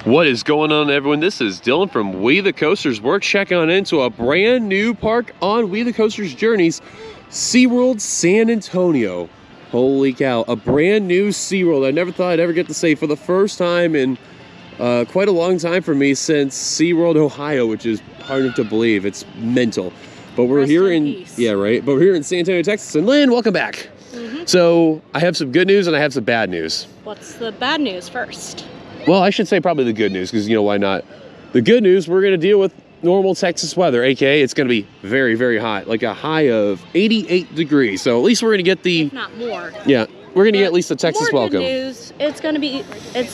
What is going on, everyone? This is Dylan from We the Coasters. We're checking on into a brand new park on We the Coasters Journeys, SeaWorld San Antonio. Holy cow, a brand new SeaWorld. I never thought I'd ever get to say for the first time in quite a long time for me since SeaWorld Ohio, which is hard to believe. It's mental. But we're here in yeah, right. But we're here in San Antonio, Texas. And Lynn, welcome back. So I have some good news and I have some bad news. What's the bad news first? Well, I should say probably the good news, because, you know, why not? The good news, we're going to deal with normal Texas weather, aka it's going to be very, very hot, like a high of 88 degrees. So at least we're going to get the... If not more. Yeah, we're going to get at least the Texas welcome. More good news, it's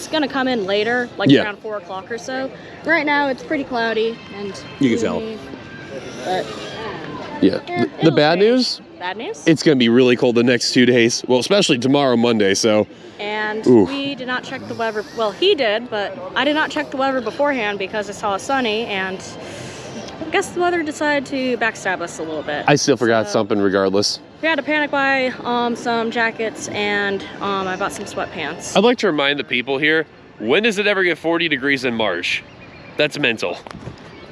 going to come in later, like around 4 o'clock or so. Right now, it's pretty cloudy and... You can tell. But... Yeah. The bad news? Bad news? It's going to be really cold the next 2 days. Well, especially tomorrow, Monday, so... And we did not check the weather. Well, he did, but I did not check the weather beforehand because I saw sunny, and I guess the weather decided to backstab us a little bit. I still forgot something regardless. We had to panic buy some jackets, and I bought some sweatpants. I'd like to remind the people here, when does it ever get 40 degrees in March? That's mental.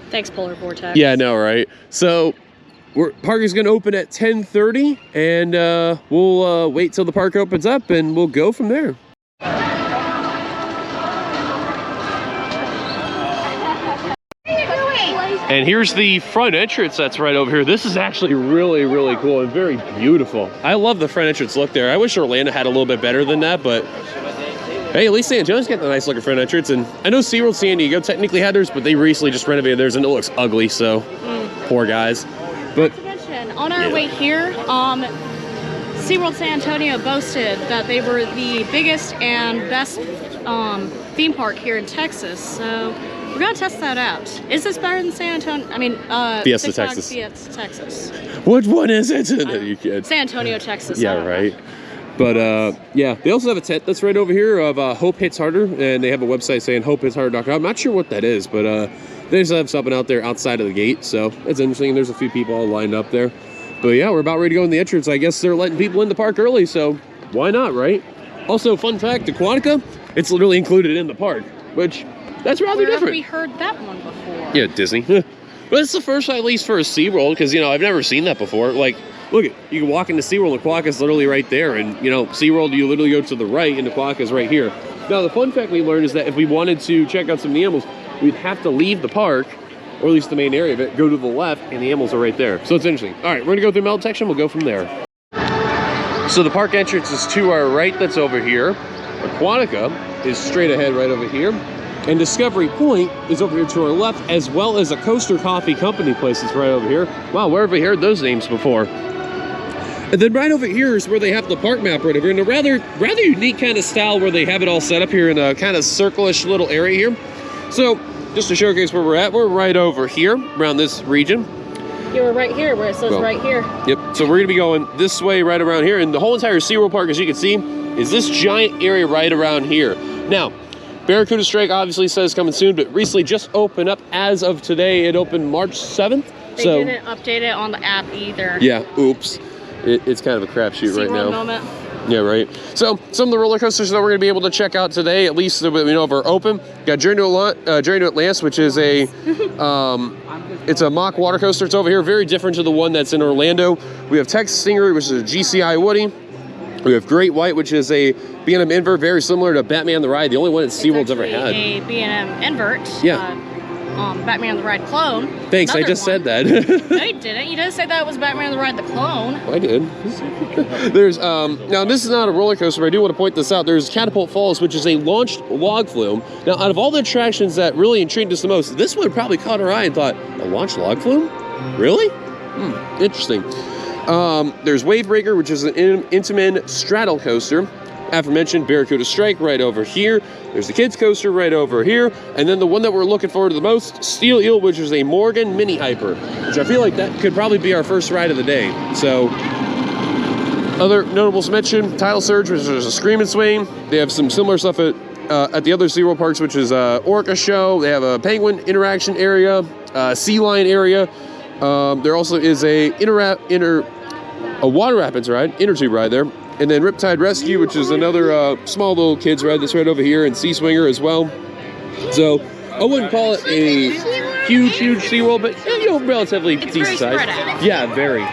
Thanks, Polar Vortex. Yeah, I know, right? So... park is going to open at 10:30, and we'll wait till the park opens up, and we'll go from there. And here's the front entrance that's right over here. This is actually really, really cool and very beautiful. I love the front entrance look there. I wish Orlando had a little bit better than that, but hey, at least San Antonio's got the nice looking front entrance. And I know SeaWorld San Diego technically had theirs, but they recently just renovated theirs, and it looks ugly, so poor guys. But to mention, on our way here, SeaWorld San Antonio boasted that they were the biggest and best theme park here in Texas. So we're gonna test that out. Is this better than San Antonio? I mean, Fiesta, Texas. Fiesta, Texas. Which one is it? You kids. San Antonio, Texas. Yeah, right. But yeah, they also have a tent that's right over here of Hope Hits Harder, and they have a website saying hopehitsharder.com. I'm not sure what that is, but they just have something out there outside of the gate, so it's interesting. There's a few people all lined up there. But yeah, we're about ready to go in the entrance. I guess they're letting people in the park early, so why not, right? Also, fun fact, Aquatica, it's literally included in the park, which that's rather different. Where have we heard that one before? Yeah, Disney. But it's the first, at least for a SeaWorld, because, you know, I've never seen that before. Like, look, you can walk into SeaWorld, Aquatica's literally right there, and, you know, SeaWorld, you literally go to the right, and Aquatica's right here. Now, the fun fact we learned is that if we wanted to check out some of the animals, we'd have to leave the park, or at least the main area of it, go to the left, and the animals are right there. So it's interesting. All right, we're gonna go through metal detection, we'll go from there. So the park entrance is to our right, that's over here. Aquatica is straight ahead right over here. And Discovery Point is over here to our left, as well as a Coaster Coffee Company place that's right over here. Wow, where have we heard those names before? And then right over here is where they have the park map right over here, in a rather unique kind of style where they have it all set up here in a kind of circle-ish little area here. So, just to showcase where we're right over here, around this region. You were right here where it says right here. Yep, so we're gonna be going this way right around here, and the whole entire SeaWorld Park, as you can see, is this giant area right around here. Now, Barracuda Strike obviously says coming soon, but recently just opened up as of today. It opened March 7th. They didn't update it on the app either. Yeah, oops. It's kind of a crapshoot right now. Moment. Yeah, right. So some of the roller coasters that we're going to be able to check out today, at least that we know of, are open. Got Journey to Atlantis, which is a it's a mock water coaster. It's over here, very different to the one that's in Orlando. We have Texas Stingray, which is a GCI Woody. We have Great White, which is a B&M invert, very similar to Batman the Ride, the only one that SeaWorld's ever had. A B&M invert. Yeah. Batman the Ride clone. Thanks, I just said that. No, you didn't. You didn't say that was Batman the Ride the clone. I did. There's now this is not a roller coaster, but I do want to point this out. There's Catapult Falls, which is a launched log flume. Now, out of all the attractions that really intrigued us the most, this one probably caught our eye and thought, a launched log flume? Really? Interesting. There's Wavebreaker, which is an Intamin straddle coaster. Aforementioned Barracuda Strike right over here. There's the kids coaster right over here. And then the one that we're looking forward to the most, Steel Eel, which is a Morgan Mini Hyper, which I feel like that could probably be our first ride of the day. So, other notables to mention, Tidal Surge, which is a Scream and Swing. They have some similar stuff at the other SeaWorld parks, which is Orca Show. They have a Penguin interaction area, Sea Lion area. There also is a water rapids ride, inner tube ride there. And then Riptide Rescue, which is another small little kids ride that's right over here, and Sea Swinger as well. So I wouldn't call it a huge SeaWorld, but relatively decent size. Yeah, very.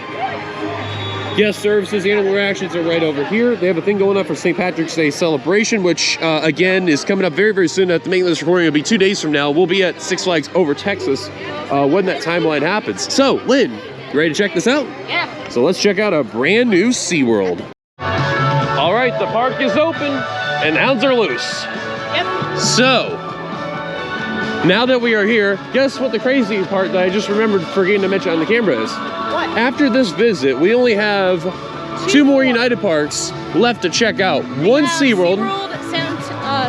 Guest services, animal reactions are right over here. They have a thing going on for St. Patrick's Day celebration, which again is coming up very soon. At the making this recording, it'll be 2 days from now. We'll be at Six Flags over Texas when that timeline happens. So, Lynn, you ready to check this out? Yeah. So let's check out a brand new SeaWorld. All right, the park is open and hounds are loose. Yep. So, now that we are here, guess what the crazy part that I just remembered forgetting to mention on the camera is? What? After this visit, we only have two more United Parks left to check out. One SeaWorld.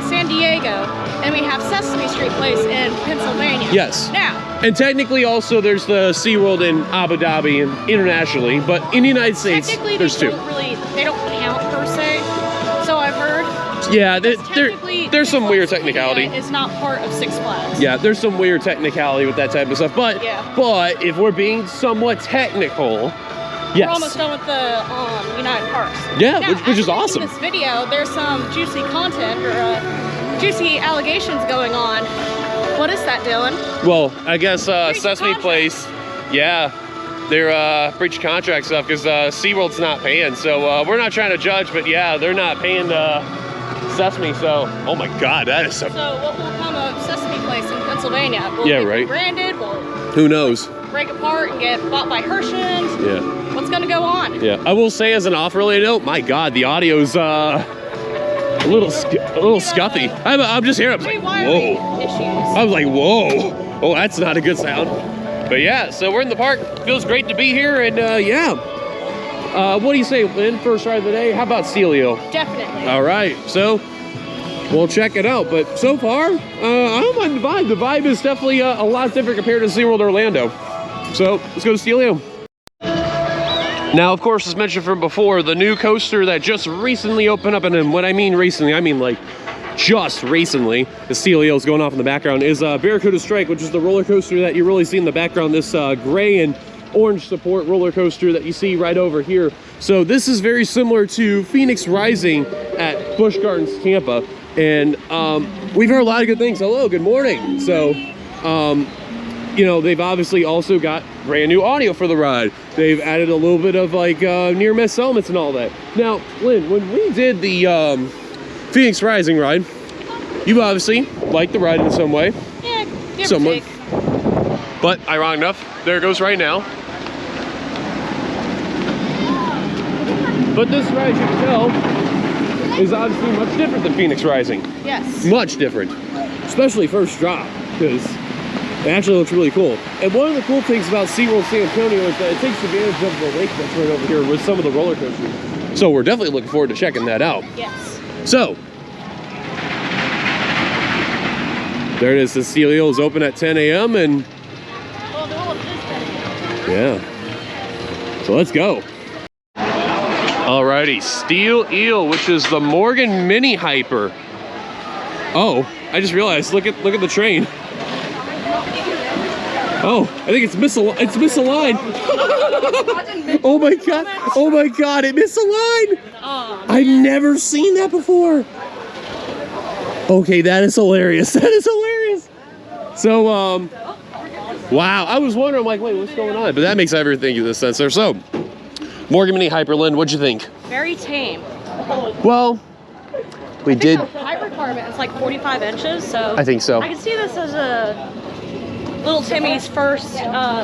San Diego, and we have Sesame Street Place in Pennsylvania. Yes. Now. And technically also there's the SeaWorld in Abu Dhabi and internationally, but in the United States, there's two. They don't count per se, so I've heard. Yeah, there's some weird technicality. It's not part of Six Flags. Yeah, there's some weird technicality with that type of stuff, but if we're being somewhat technical, yes. We're almost done with the United Parks. Yeah, now, which is awesome. In this video, there's some juicy content or juicy allegations going on. What is that, Dylan? Well, I guess Sesame Place, yeah, they're breaching contract stuff because SeaWorld's not paying. So we're not trying to judge, but yeah, they're not paying Sesame. So, oh my God, that is so. So what will come of Sesame Place in Pennsylvania? Will yeah, it right. be branded? Will who knows? Break apart and get bought by Hershey's? Yeah. What's gonna go on? Yeah, I will say as an off-related note, my God, the audio's a little scuffy. I'm just hearing. I was like, whoa. Issues. I was like, whoa. Oh, that's not a good sound. But yeah, so we're in the park. Feels great to be here, and yeah. What do you say, Lynn? First ride of the day. How about Celio? Definitely. All right, so we'll check it out. But so far, I don't mind the vibe. The vibe is definitely a lot different compared to SeaWorld Orlando. So let's go to Celio. Now, of course, as mentioned from before, the new coaster that just recently opened up, and when I mean recently, I mean like just recently, the Celio's going off in the background, is Barracuda Strike, which is the roller coaster that you really see in the background, this gray and orange support roller coaster that you see right over here. So this is very similar to Phoenix Rising at Busch Gardens, Tampa. And we've heard a lot of good things. Hello, good morning. So, you know, they've obviously also got brand new audio for the ride. They've added a little bit of like near-miss elements and all that. Now, Lynn, when we did the Phoenix Rising ride, you obviously liked the ride in some way. Yeah, give or Somewhat. take. But ironic enough, there it goes right now. But this ride, you can tell, is obviously much different than Phoenix Rising. Yes. Much different, especially first drop, because it actually looks really cool. And one of the cool things about SeaWorld San Antonio is that it takes advantage of the lake that's right over here with some of the roller coasters. So we're definitely looking forward to checking that out. Yes. So, there it is. The Celio is open at 10 a.m. and yeah. So let's go. Alrighty, Steel Eel, which is the Morgan Mini Hyper. Oh, I just realized. Look at the train. Oh, I think it's misaligned. Oh my God! Oh my God! It misaligned. Oh, I've never seen that before. Okay, that is hilarious. That is hilarious. So, wow. I was wondering, I'm like, wait, what's going on? But that makes everything in sense there. So, Morgan Mini Hyperland, what'd you think? very tame. Well, we did. The height requirement is like 45 inches, so I think so. I can see this as a little Timmy's first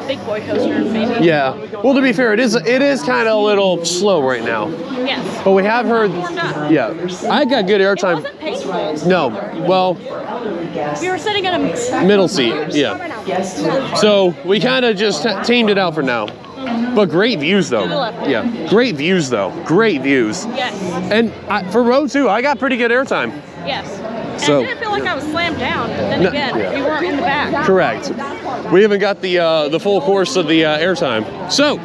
big boy coaster, maybe. Yeah. Well, to be fair, it is kind of a little slow right now. Yes. But we have heard. Warmed up. Yeah. I got good It airtime. wasn't painful. No. Well, We were sitting in a middle seat. Yeah. So we kind of just tamed it out for now. But great views though. Yeah. Great views though. Great views. Yes. And for row 2, I got pretty good airtime. Yes. And So- I didn't feel like I was slammed down, but then No, again, yeah. we weren't in the back. Correct. We haven't got the full course of the airtime. So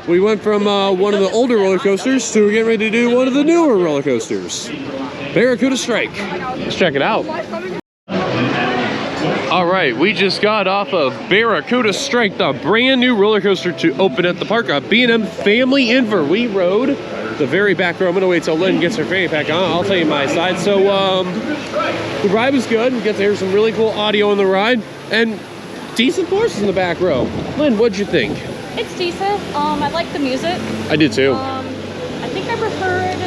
we went from one of the older roller coasters to we're getting ready to do one of the newer roller coasters, Barracuda Strike. Let's check it out. All right, we just got off of Barracuda Strike, the brand new roller coaster to open at the park. B&M Family Inver. We rode the very back row. I'm gonna wait till Lynn gets her fanny pack on. I'll tell you my side. So the ride was good. We get to hear some really cool audio on the ride and decent horses in the back row. Lynn, what'd you think? It's decent. I like the music. I did too. I think I preferred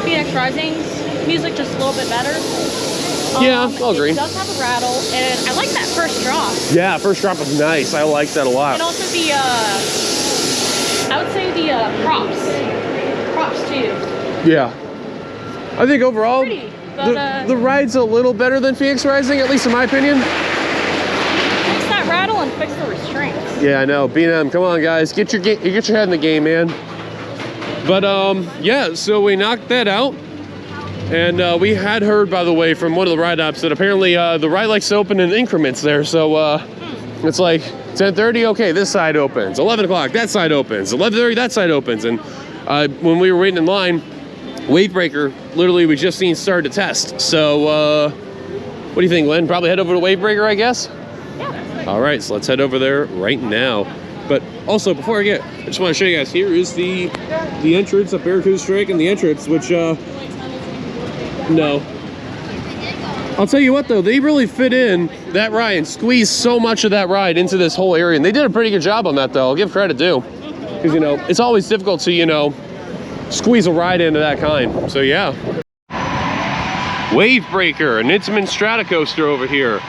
Phoenix Rising's music just a little bit better. Yeah, I'll agree. It does have a rattle, and I like that first drop. Yeah, first drop was nice. I liked that a lot. And also the, I would say the props too. Yeah. I think overall, Pretty, but, the ride's a little better than Phoenix Rising, at least in my opinion. Fix that rattle and fix the restraints. Yeah, I know. B&M, come on, guys. Get your head in the game, man. But, yeah, so we knocked that out. And we had heard, by the way, from one of the ride ops that apparently the ride likes to open in increments there. So it's like 10:30, okay, this side opens. 11 o'clock, that side opens. 11:30, that side opens. And when we were waiting in line, Wavebreaker, literally we just seen started to test. So what do you think, Lynn? Probably head over to Wavebreaker, I guess? Yeah. All right, so let's head over there right now. But also, before I get, I just want to show you guys, here is the entrance of Barracuda Strike and the entrance, which... No. I'll tell you what though, they really fit in that ride and squeezed so much of that ride into this whole area. And they did a pretty good job on that though. I'll give credit too. Because, you know, it's always difficult to, you know, squeeze a ride into that kind. So yeah. Wavebreaker, an Intamin strata coaster over here.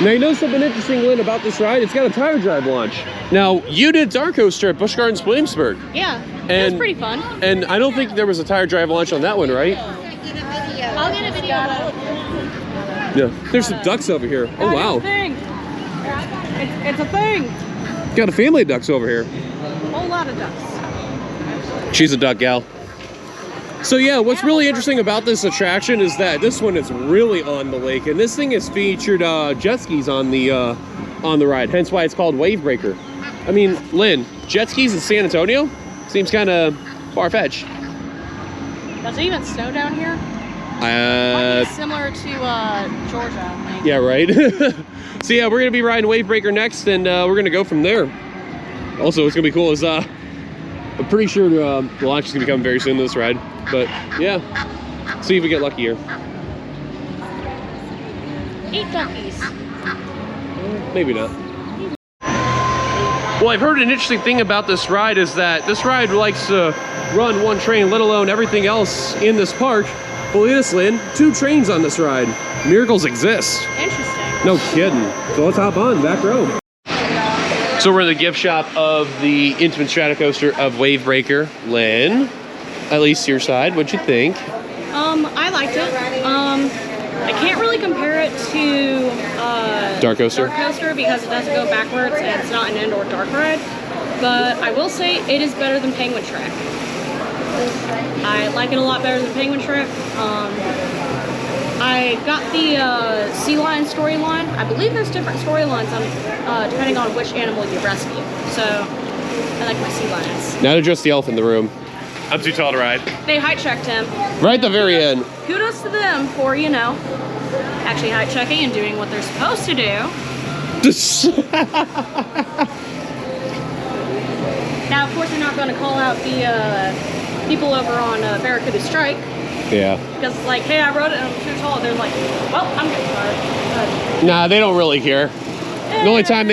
Now you know something interesting, Lynn, about this ride? It's got a tire drive launch. Now, you did Dark Coaster at Busch Gardens Williamsburg. Yeah, it was pretty fun. And I don't think there was a tire drive launch on that one, right? I'll get a video. Yeah, there's some ducks over here. Oh, wow. It's a thing. It's a thing. Got a family of ducks over here. A whole lot of ducks. She's a duck gal. So yeah, what's really interesting about this attraction is that this one is really on the lake, and this thing has featured jet skis on the ride, hence why it's called Wavebreaker. I mean, Lynn, jet skis in San Antonio? Seems kind of far-fetched. Does it even snow down here? Might be similar to Georgia, I think. Yeah, right? So yeah, we're gonna be riding Wavebreaker next, and we're gonna go from there. Also, what's gonna be cool is I'm pretty sure the launch is gonna be coming very soon, this ride. But yeah, see if we get lucky here. 8 duckies. Maybe not. Well, I've heard an interesting thing about this ride is that this ride likes to run one train, let alone everything else in this park. Believe this, Lynn, 2 trains on this ride. Miracles exist. Interesting. No kidding. So let's hop on, back row. So we're in the gift shop of the Intamin strata coaster of Wavebreaker. Lynn, at least your side, what'd you think? I liked it. I can't really compare it to Dark Coaster? Dark Coaster because it doesn't go backwards and it's not an indoor dark ride. But I will say it is better than Penguin Trek. I like it a lot better than Penguin Trek. I got the sea lion storyline. I believe there's different storylines on depending on which animal you rescue. So I like my sea lions. Now to address the elephant in the room. I'm too tall to ride. They height checked him. Right at the very end. Kudos to them for, you know, actually height checking and doing what they're supposed to do. Now, of course, they're not going to call out the people over on Barracuda Strike. Yeah. Because it's like, hey, I rode it and I'm too tall. They're like, well, I'm getting tired. Nah, they don't really care. The only time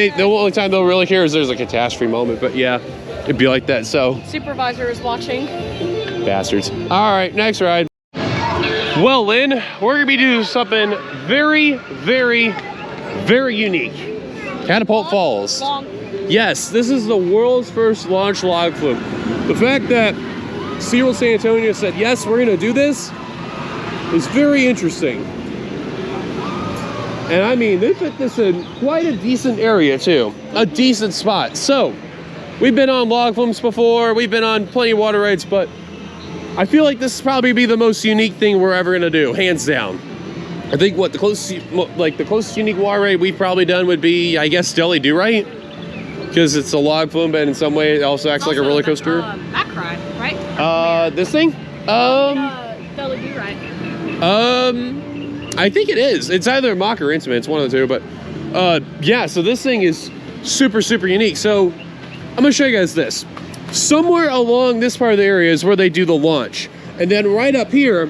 they'll really care is there's a catastrophe moment. But yeah, it'd be like that. So Supervisor is watching. bastards. All right, next ride. Well, Lynn, we're gonna be doing something very, very, very unique. Catapult Falls. Long. Yes, this is the world's first launch log flume. The fact that SeaWorld San Antonio said, yes, we're gonna do this is very interesting. And I mean, they fit this in quite a decent area too. A decent spot. So, we've been on log flumes before, we've been on plenty of water rides, but I feel like this is probably be the most unique thing we're ever gonna do, hands down. I think what the closest unique water ride we've probably done would be, I guess, Deli Do Right, because it's a log flume, but in some way it also acts like a roller coaster. Back ride, right? This thing? Deli Do Right. I think it is. It's either Mock or Intamin. It's one of the two. But yeah, so this thing is super, super unique. So I'm gonna show you guys this. Somewhere along this part of the area is where they do the launch. And then right up here,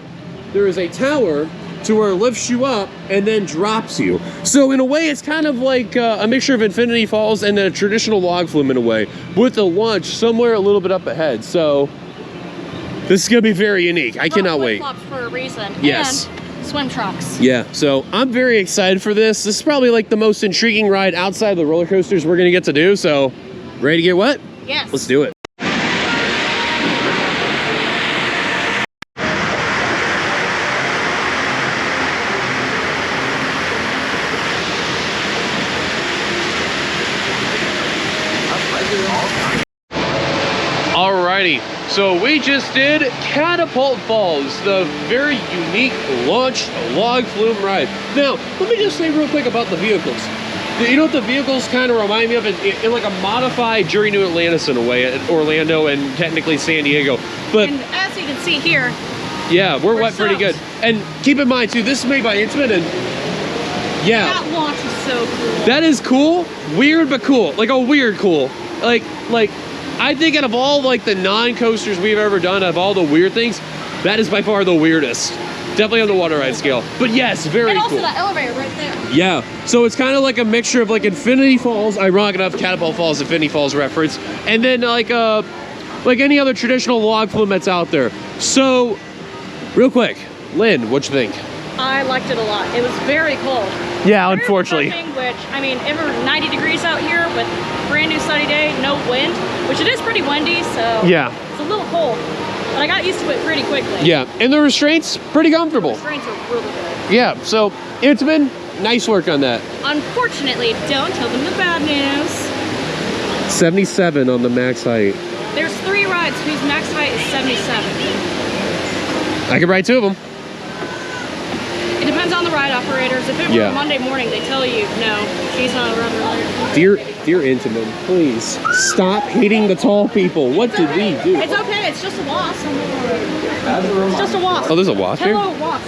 there is a tower to where it lifts you up and then drops you. So in a way, it's kind of like a mixture of Infinity Falls and a traditional log flume in a way, with the launch somewhere a little bit up ahead. So this is gonna be very unique. I cannot wait. Flip-flops for a reason. Yes. And swim trunks. Yeah, so I'm very excited for this. This is probably like the most intriguing ride outside of the roller coasters we're gonna get to do. So ready to get wet? Yes. Let's do it. Alrighty, so we just did Catapult Falls, the very unique launched log flume ride. Now, let me just say real quick about the vehicles. You know what the vehicles kind of remind me of? In like a modified Journey to Atlantis in a way, at Orlando and technically San Diego. But and as you can see here, yeah, we're wet pretty good. And keep in mind too, this is made by Amusement, and yeah. That launch is so cool. That is cool, weird but cool. Like a weird cool. Like I think out of all like the non-coasters we've ever done, of all the weird things, that is by far the weirdest. Definitely on the water ride scale. But yes, very cool. And also that elevator right there. Yeah, so it's kind of like a mixture of like Infinity Falls, ironic enough, Catapult Falls, Infinity Falls reference, and then like any other traditional log flume that's out there. So, real quick, Lynn, what'd you think? I liked it a lot. It was very cold. Yeah, Very unfortunately. refreshing, which, I mean, it was 90 degrees out here with brand new sunny day, no wind, which it is pretty windy, so Yeah. it's a little cold. But I got used to it pretty quickly. Yeah, and the restraints, pretty comfortable. The restraints are really good. Yeah, so it's been nice work on that. Unfortunately, don't tell them the bad news. 77 on the max height. There's 3 rides whose max height is 77. I could ride 2 of them. It depends on the ride operators. If it were Yeah. a Monday morning, they tell you, no, she's not a run related. Dear Intamin, please stop hating the tall people. What did we do? It's okay, it's just a wasp. It's just a wasp. Oh, there's a wasp here? Hello, wasp.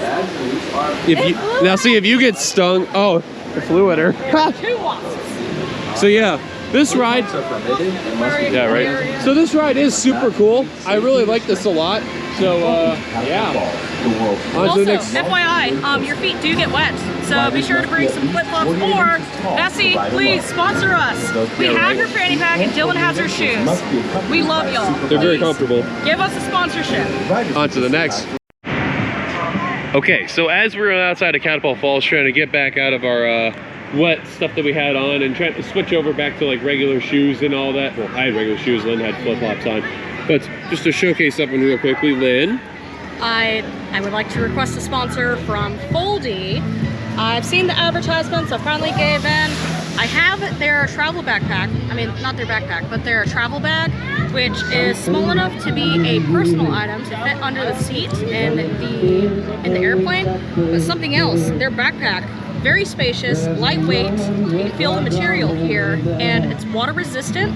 Now see, if you get stung, oh, it flew at her. There are 2 wasps. So yeah, this ride, yeah, right. So this ride is super cool. I really like this a lot. So yeah. On to Also, the next. FYI, your feet do get wet, so be sure to bring some flip-flops, or Bessie, please sponsor us. We have your fanny pack and Dylan has her shoes. We love y'all. They're very Please comfortable. Give us a sponsorship. On to the next. Okay, so as we were outside of Catapult Falls trying to get back out of our wet stuff that we had on and trying to switch over back to like regular shoes and all that. Well, I had regular shoes, Lynn had flip-flops on. But just to showcase something real quickly, Lynn. I would like to request a sponsor from Foldy. I've seen the advertisements, I finally gave in. I have their travel backpack. I mean, not their backpack, but their travel bag, which is small enough to be a personal item to fit under the seat in the airplane. But something else, their backpack, very spacious, lightweight. You can feel the material here, and it's water resistant.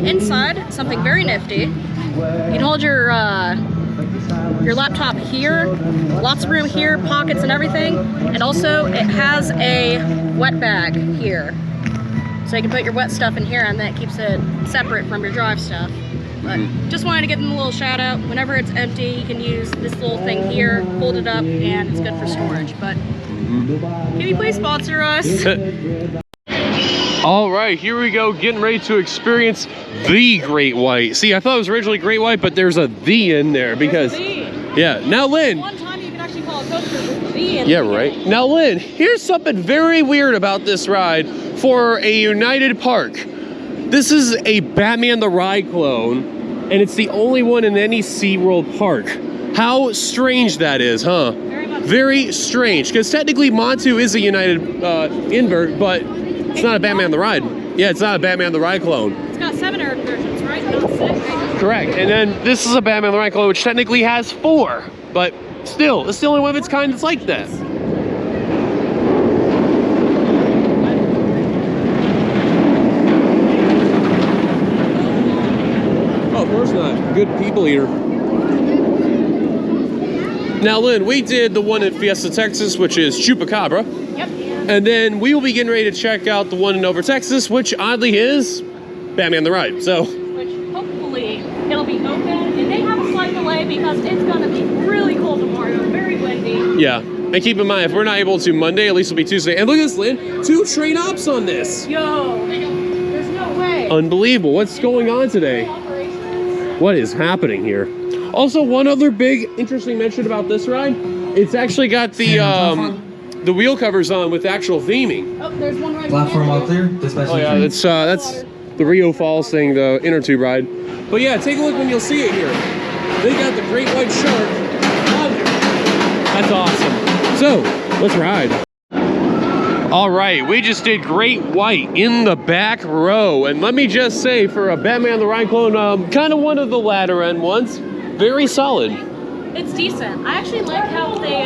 Inside, something very nifty. You can hold your laptop here, lots of room here, pockets and everything, and also it has a wet bag here. So you can put your wet stuff in here and then it keeps it separate from your drive stuff. But just wanted to give them a little shout out. Whenever it's empty, you can use this little thing here, fold it up, and it's good for storage. But can you please sponsor us? All right, here we go, getting ready to experience the Great White. See, I thought it was originally Great White, but there's a "the" in there because, yeah. Now, Lynn. One time you can actually call a coaster with "the" in Yeah, it. right. Now, Lynn, here's something very weird about this ride for a United park. This is a Batman the Ride clone, and it's the only one in any SeaWorld park. How strange that is, huh? Very much. Very strange, because technically Montu is a United invert, but it's not a Batman the Ride. Yeah, it's not a Batman the Ride clone. It's got 7 air versions, right? Not 6. Correct. And then this is a Batman the Ride clone, which technically has 4, but still, it's the only one of its kind that's like that. Oh, of course not. Good people eater. Now, Lynn, we did the one in Fiesta, Texas, which is Chupacabra. Yep. And then we will be getting ready to check out the one in Over, Texas, which oddly is Batman the Ride. So, which hopefully it'll be open. It may have a slight delay because it's gonna be really cold tomorrow, very windy. yeah. And keep in mind, if we're not able to Monday, at least it'll be Tuesday. And look at this, Lynn. 2 train ops on this. Yo, there's no way. Unbelievable. What's going on today? What is happening here? Also, one other big interesting mention about this ride, it's actually got the wheel covers on with actual theming. Oh, there's one right Platform all clear. Dispatch. Oh yeah, that's the Rio Falls thing, the inner tube ride. But yeah, take a look when you'll see it here. They got the great white shark on there. That's awesome. So, let's ride. All right, we just did great white in the back row. And let me just say, for a Batman the Ride clone, kind of one of the latter end ones, very solid. It's decent. I actually like how they,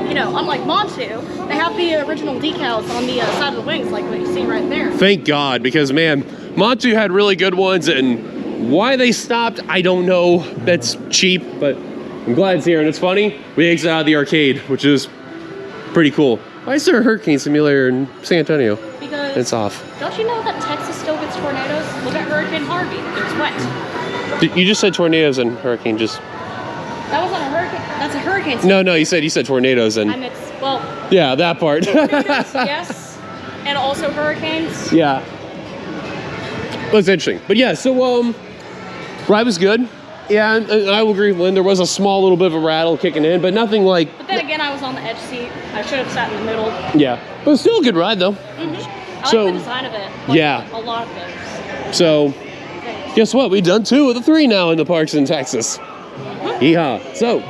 you know, unlike Montu, they have the original decals on the side of the wings, like what you see right there. Thank God, because man, Montu had really good ones, and why they stopped, I don't know. That's cheap, but I'm glad it's here. And it's funny, we exit out of the arcade, which is pretty cool. Why is there a hurricane simulator in San Antonio? Because it's off. Don't you know that Texas still gets tornadoes? Look at Hurricane Harvey. It's wet. You just said tornadoes and hurricane just... That wasn't a hurricane. That's a hurricane. No, you said tornadoes and... I mixed, well... Yeah, that part. Tornadoes, yes. And also hurricanes. Yeah. That's interesting. But yeah, so, ride was good. Yeah, and I will agree with Lynn. There was a small little bit of a rattle kicking in, but nothing like... But then again, I was on the edge seat. I should have sat in the middle. Yeah, but it's still a good ride, though. Mm-hmm. I So, like the design of it. Like yeah. A lot of those. So, guess what? We've done 2 of the 3 now in the parks in Texas. Yeehaw. So,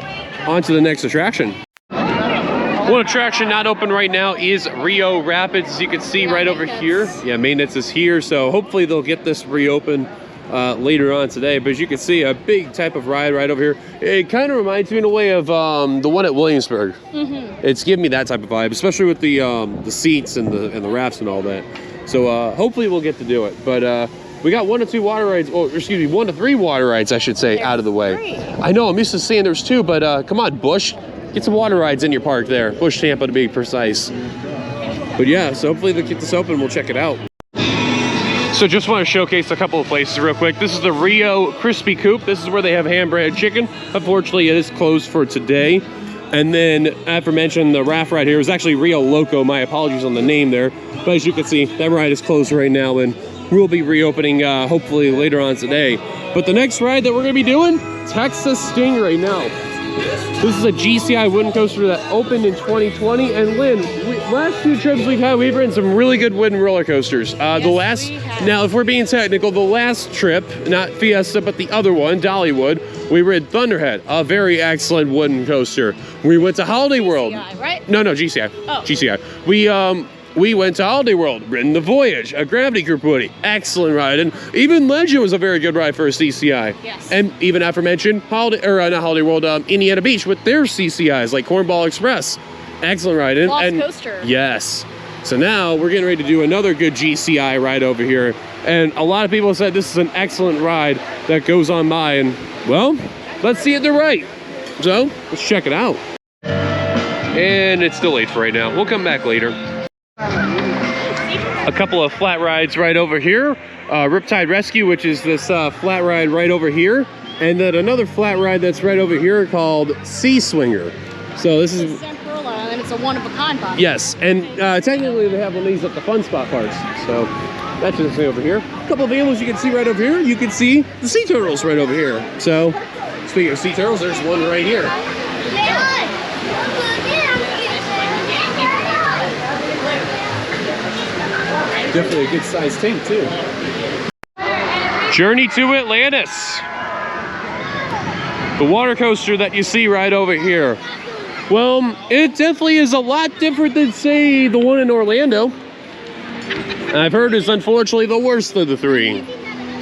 on to the next attraction. One attraction not open right now is Rio Rapids, as you can see right over here. Yeah, maintenance is here, so hopefully they'll get this reopened later on today. But as you can see, a big type of ride right over here. It kind of reminds me in a way of the one at Williamsburg. It's giving me that type of vibe, especially with the seats and the rafts and all that. So hopefully we'll get to do it. But we got 1 to 2 water rides, or excuse me, 1 to 3 water rides, I should say, out of the way. I know, I'm used to saying there's 2, but come on, Busch, get some water rides in your park there. Busch, Tampa to be precise. But yeah, so hopefully they'll get this open, we'll check it out. So just want to showcase a couple of places real quick. This is the Rio Crispy Coop. This is where they have hand-breaded chicken. Unfortunately, it is closed for today. And then, aforementioned, the raft ride here is actually Rio Loco. My apologies on the name there. But as you can see, that ride is closed right now, and we'll be reopening hopefully later on today. But the next ride that we're going to be doing, Texas Stingray. Now, this is a GCI wooden coaster that opened in 2020. And Lynn, last 2 trips we've had, we've ridden some really good wooden roller coasters. Now, if we're being technical, the last trip, not Fiesta, but the other one, Dollywood, we rid Thunderhead, a very excellent wooden coaster. We went to Holiday World. GCI, right? No, GCI. Oh. GCI. We went to Holiday World, ridden the Voyage, a Gravity Group Woody. Excellent ride. And even Legend was a very good ride for a CCI. Yes. And even aforementioned, not Holiday World, Indiana Beach with their CCIs, like Cornball Express. Excellent ride. Lost coaster. Yes. So now we're getting ready to do another good GCI ride over here. And a lot of people said this is an excellent ride that goes on by. And, well, let's see if they're right. So, let's check it out. And it's still late for right now. We'll come back later. A couple of flat rides right over here. Riptide Rescue, which is this flat ride right over here. And then another flat ride that's right over here called Sea Swinger. So this is... And it's a one-of-a-kind body. Yes, and technically they have one of these at the Fun Spot parks. So that's just over here. A couple of animals you can see right over here. You can see the sea turtles right over here. So speaking of sea turtles, there's one right here. Definitely a good sized tank too. Journey to Atlantis. The water coaster that you see right over here. Well, it definitely is a lot different than, say, the one in Orlando. I've heard it's unfortunately the worst of the 3. So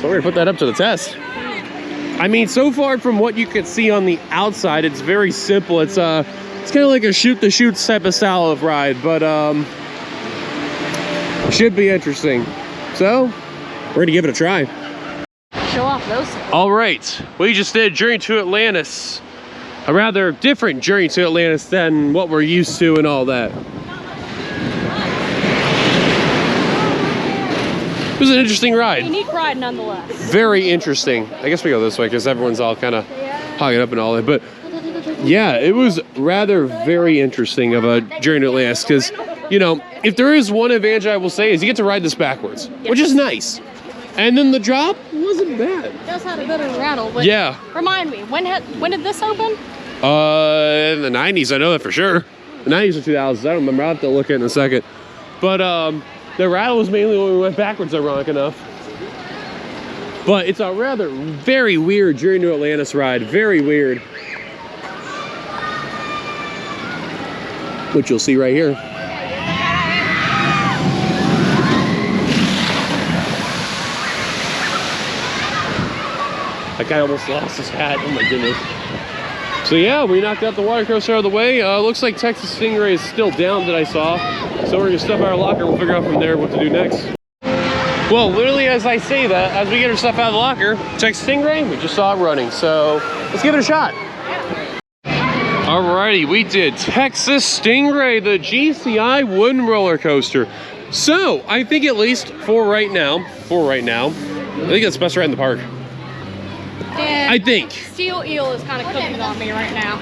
we're gonna put that up to the test. I mean, so far from what you can see on the outside, it's very simple. It's kind of like a shoot the chutes type of style of ride, but should be interesting. So we're gonna give it a try. Show off those. All right, we just did Journey to Atlantis. A rather different journey to Atlantis than what we're used to and all that. was an interesting ride. Unique ride nonetheless. Very interesting. I guess we go this way because everyone's all kind of hogging up and all that. But yeah, it was rather very interesting of a journey to Atlantis because, you know, if there is one advantage I will say is you get to ride this backwards, which is nice. And then the drop wasn't bad. It does have a bit of a rattle. But yeah. Remind me, when did this open? In the 90s, I know that for sure. The 90s or 2000s, I don't remember. I'll have to look at it in a second. But the rattle was mainly when we went backwards, ironic enough. But it's a rather very weird Journey to Atlantis ride. Very weird. Which you'll see right here. That guy almost lost his hat. Oh my goodness. So yeah, we knocked out the water coaster out of the way. Looks like Texas Stingray is still down that I saw. So we're gonna stuff our locker. We'll figure out from there what to do next. Well, literally as I say that, as we get our stuff out of the locker, Texas Stingray, we just saw it running. So let's give it a shot. Alrighty, we did Texas Stingray, the GCI wooden roller coaster. So I think at least for right now, I think that's the best ride in the park. And I think. Steel Eel is kind of cooking on me right now.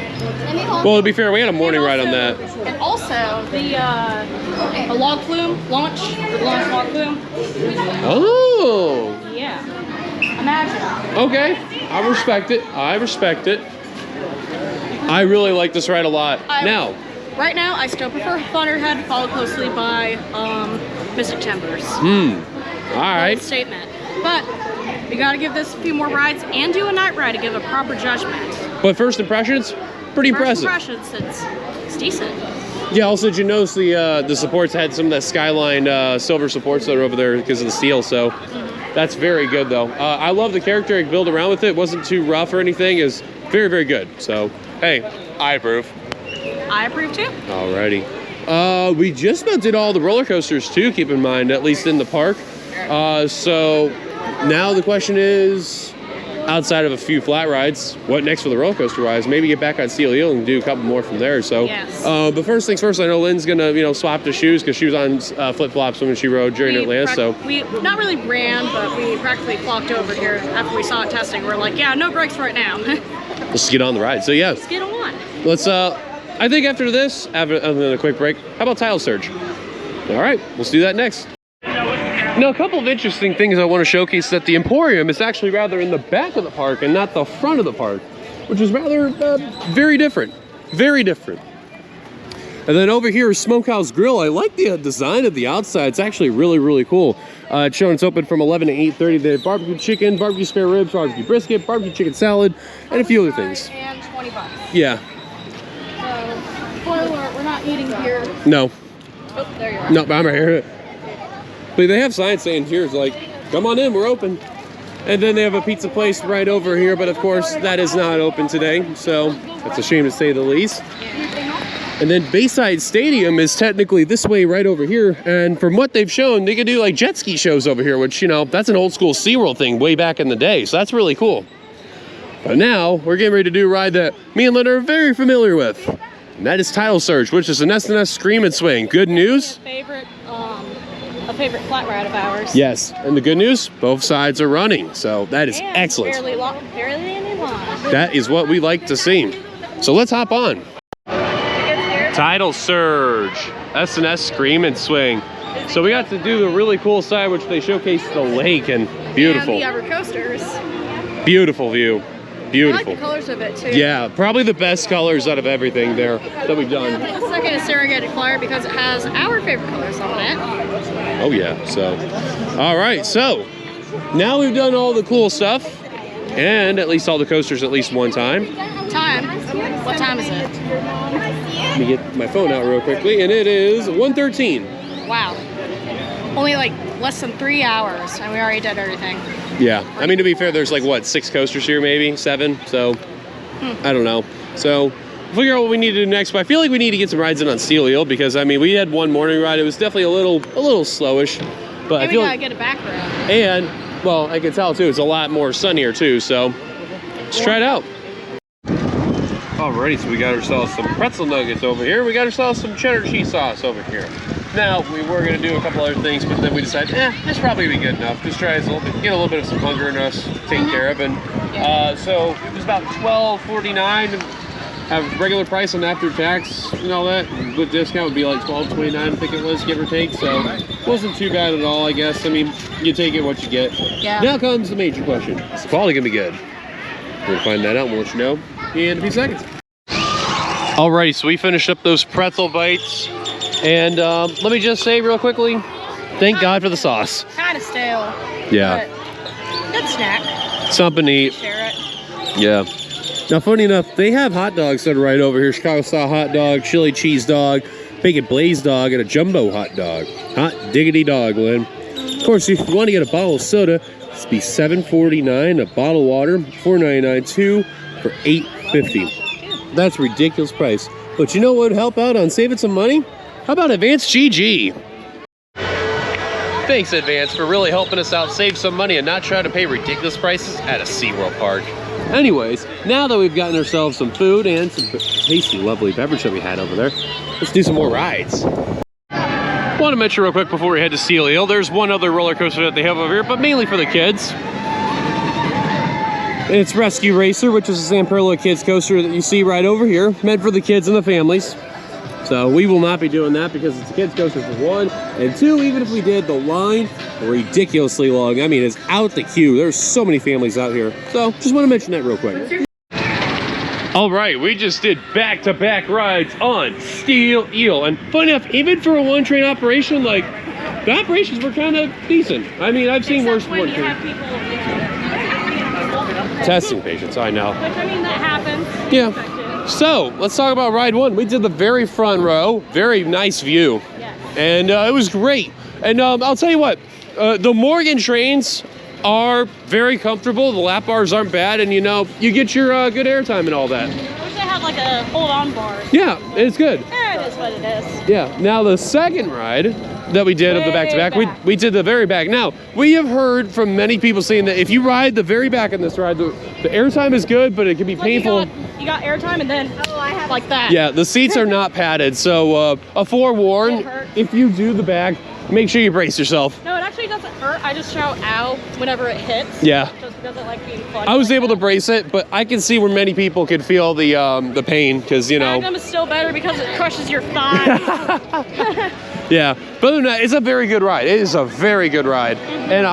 Well, to be fair, we had a morning ride on that. And also the log flume launch, the launch log flume. Oh. Yeah. Imagine. Okay, I respect it. I respect it. I really like this ride a lot. Right now, I still prefer Thunderhead, followed closely by Mystic Timbers. All right. Bold statement. But we gotta give this a few more rides and do a night ride to give a proper judgment. But first impressions, pretty impressive. First impressions, it's decent. Yeah, also did you notice the supports had some of that Skyline silver supports that are over there because of the steel, so that's very good though. I love the character I built around with it. It wasn't too rough or anything. It was very, very good. So, hey, I approve. I approve too. Alrighty. We just about did all the roller coasters too, keep in mind, at least in the park. So now the question is, outside of a few flat rides, what next for the roller coaster rides? Maybe get back on Steel Eel and do a couple more from there. So, yes. But first things first, I know Lynn's gonna, swap the shoes because she was on flip flops when she rode during Atlantis. So we not really ran, but we practically clocked over here after we saw it testing. We're like, yeah, no brakes right now. let's get on the ride. So yeah, let's get on. Let's. I think after this, other than a quick break, how about Tile Surge? All right, let's do that next. Now, a couple of interesting things I want to showcase that the Emporium is actually rather in the back of the park and not the front of the park, which is rather very different. Very different. And then over here is Smokehouse Grill. I like the design of the outside. It's actually really, really cool. It's showing it's open from 11 to 8:30. They have barbecue chicken, barbecue spare ribs, barbecue brisket, barbecue chicken salad, and a few other things. And $20. Yeah. So, spoiler alert, we're not eating here. No. Oh, there you are. No, I'm right here. But they have signs saying here, it's like, come on in, we're open. And then they have a pizza place right over here, but of course that is not open today. So that's a shame to say the least. And then Bayside Stadium is technically this way right over here. And from what they've shown, they could do like jet ski shows over here, which, that's an old school SeaWorld thing way back in the day. So that's really cool. But now we're getting ready to do a ride that me and Lynn are very familiar with. And that is Tile Surge, which is an S&S Scream and Swing. Good news. A favorite flat ride of ours. Yes, and the good news, both sides are running, so that is and excellent. Barely in line. That is what we like to see. So let's hop on. Tidal Surge, S&S Scream and Swing. So we got to do the really cool side, which they showcased the lake and beautiful. And the other coasters. Beautiful view. Beautiful. I like the colors of it too. Yeah, probably the best colors out of everything there that we've done. The second is Serengeti Flyer because it has our favorite colors on it. Oh yeah, so. All right, so now we've done all the cool stuff and at least all the coasters at least one time. What time is it? Let me get my phone out real quickly, and it is 1:13. Wow. Only like less than 3 hours and we already did everything. Yeah, I mean, to be fair, there's like, what, 6 coasters here, maybe? 7? So, I don't know. So, we'll figure out what we need to do next, but I feel like we need to get some rides in on Steel Eel because, I mean, we had one morning ride. It was definitely a little slowish, but Maybe I feel we gotta like, get a back row. and, well, I can tell, too, it's a lot more sunnier, too, so let's try it out. Alrighty, so we got ourselves some pretzel nuggets over here. We got ourselves some cheddar cheese sauce over here. Now, we were going to do a couple other things, but then we decided, this probably be good enough. Just try a little bit, get a little bit of some hunger in us taken care of. And so it was about $12.49. Have regular price on after tax and all that. With discount would be like $12.29, I think it was, give or take. So it wasn't too bad at all, I guess. I mean, you take it what you get. Yeah. Now comes the major question. Is the quality going to be good? We're going to find that out and we'll let you know in a few seconds. Alrighty, so we finished up those pretzel bites. And let me just say real quickly, thank God for the sauce. Kind of stale. Yeah. Good snack. Something to eat. Share it. Yeah. Now, funny enough, they have hot dogs that are right over here. Chicago style hot dog, chili cheese dog, bacon blaze dog, and a jumbo hot dog. Hot diggity dog, Lynn. Of course, if you want to get a bottle of soda, it's be $7.49. A bottle of water, $4.99. Two for $8.50. That's a ridiculous price. But you know what would help out on saving some money? How about Advance GG? Thanks, Advance, for really helping us out save some money and not try to pay ridiculous prices at a SeaWorld park. Anyways, now that we've gotten ourselves some food and some tasty, lovely beverage that we had over there, let's do some more rides. Want to mention real quick before we head to Seal Hill, there's one other roller coaster that they have over here, but mainly for the kids. It's Rescue Racer, which is the Zamperla Kids coaster that you see right over here, meant for the kids and the families. So we will not be doing that because it's a kids coaster for one, and two, even if we did, the line ridiculously long. I mean, it's out the queue. There's so many families out here. So just want to mention that real quick. All right, we just did back-to-back rides on Steel Eel, and funny enough, even for a one-train operation, like the operations were kind of decent. I mean, I've seen worse one train. Testing patients, I know. Which, I mean, that happens. Yeah. So, let's talk about ride one. We did the very front row, very nice view. Yes. And it was great. And I'll tell you what, the Morgan trains are very comfortable. The lap bars aren't bad, and you know, you get your good airtime and all that. I wish they had like a hold-on bar. Yeah, it's good. It is what it is. Yeah, now the second ride that we did of the back-to-back, we did the very back. Now, we have heard from many people saying that if you ride the very back in this ride, the airtime is good, but it can be painful. You got airtime and then like that. Yeah, the seats are not padded, so a forewarn, if you do the back, make sure you brace yourself. No, it actually doesn't hurt. I just shout ow whenever it hits. Yeah. Just because I like being fun. I was able to brace it, but I can see where many people could feel the pain, because, you know. Magnum is still better because it crushes your thighs. Yeah, but other than that, it's a very good ride. It is a very good ride. And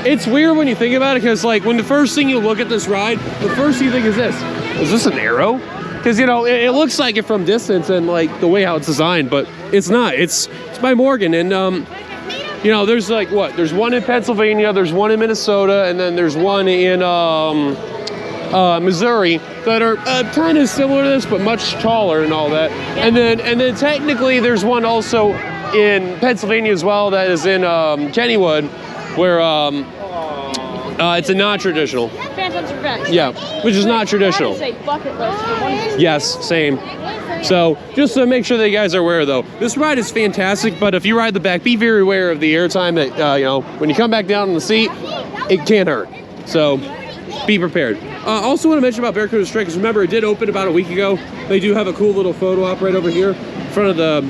it's weird when you think about it, because like when the first thing you look at this ride, the first thing you think is this an arrow? Because, you know, it looks like it from distance and like the way how it's designed, but it's not. It's by Morgan, and you know, there's like what? There's one in Pennsylvania, there's one in Minnesota, and then there's one in Missouri that are kind of similar to this, but much taller and all that. And then technically there's one also in Pennsylvania as well that is in Kennywood, where it's a non-traditional. Phantom's Revenge. Yeah, which is not traditional. That is a bucket list for one of these. Yes, same. So just to make sure that you guys are aware, though, this ride is fantastic. But if you ride the back, be very aware of the airtime that you know, when you come back down on the seat, it can hurt. So be prepared. Also want to mention about Barracuda Strike, because remember, it did open about a week ago. They do have a cool little photo op right over here in front of the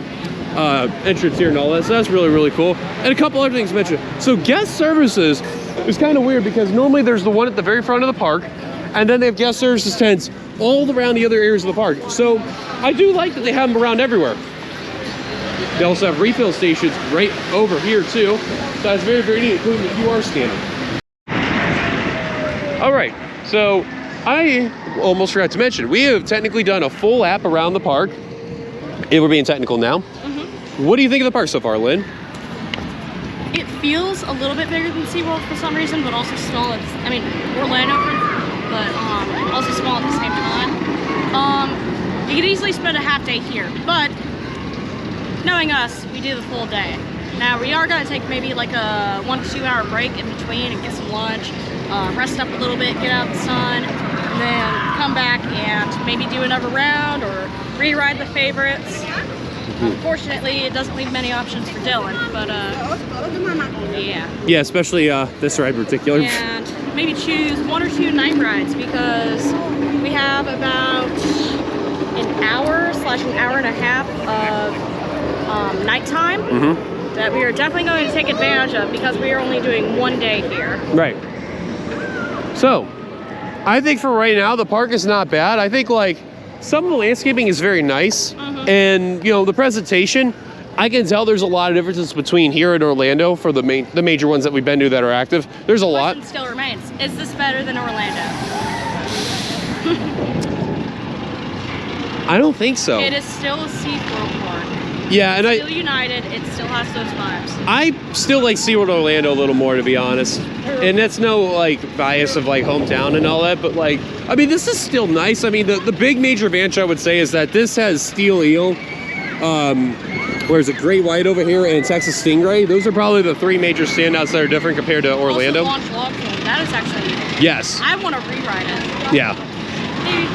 entrance here and all that. So that's really, really cool. And a couple other things to mention. So guest services is kind of weird, because normally there's the one at the very front of the park, and then they have guest services tents all around the other areas of the park. So I do like that they have them around everywhere. They also have refill stations right over here too. So that's very, very neat, including the QR scanner. All right, so I almost forgot to mention, we have technically done a full lap around the park. If we're being technical now. What do you think of the park so far, Lynn? It feels a little bit bigger than SeaWorld for some reason, but also small. I mean, Orlando, but also small at the same time. You could easily spend a half day here, but knowing us, we do the full day. Now, we are going to take maybe like a 1 to 2 hour break in between and get some lunch, rest up a little bit, get out in the sun, and then come back and maybe do another round or re-ride the favorites. Unfortunately, it doesn't leave many options for Dylan, but yeah. Yeah, especially this ride in particular. And maybe choose 1 or 2 night rides, because we have about an hour / an hour and a half of nighttime that we are definitely going to take advantage of because we are only doing 1 day here. Right. So, I think for right now, the park is not bad. I think like some of the landscaping is very nice. And, you know, the presentation, I can tell there's a lot of differences between here and Orlando for the major ones that we've been to that are active. There's a lot. The question still remains, is this better than Orlando? I don't think so. It is still a SeaWorld park. Yeah, and Still United, it still has those vibes. I still like SeaWorld Orlando a little more, to be honest. And that's no like bias of like hometown and all that, but like, I mean, this is still nice. I mean, the big major advantage I would say is that this has steel eel, where's it, great white over here, and Texas Stingray. Those are probably the 3 major standouts that are different compared to Orlando. Also, launch log film, that is actually, yes. I want to rewrite it. Yeah.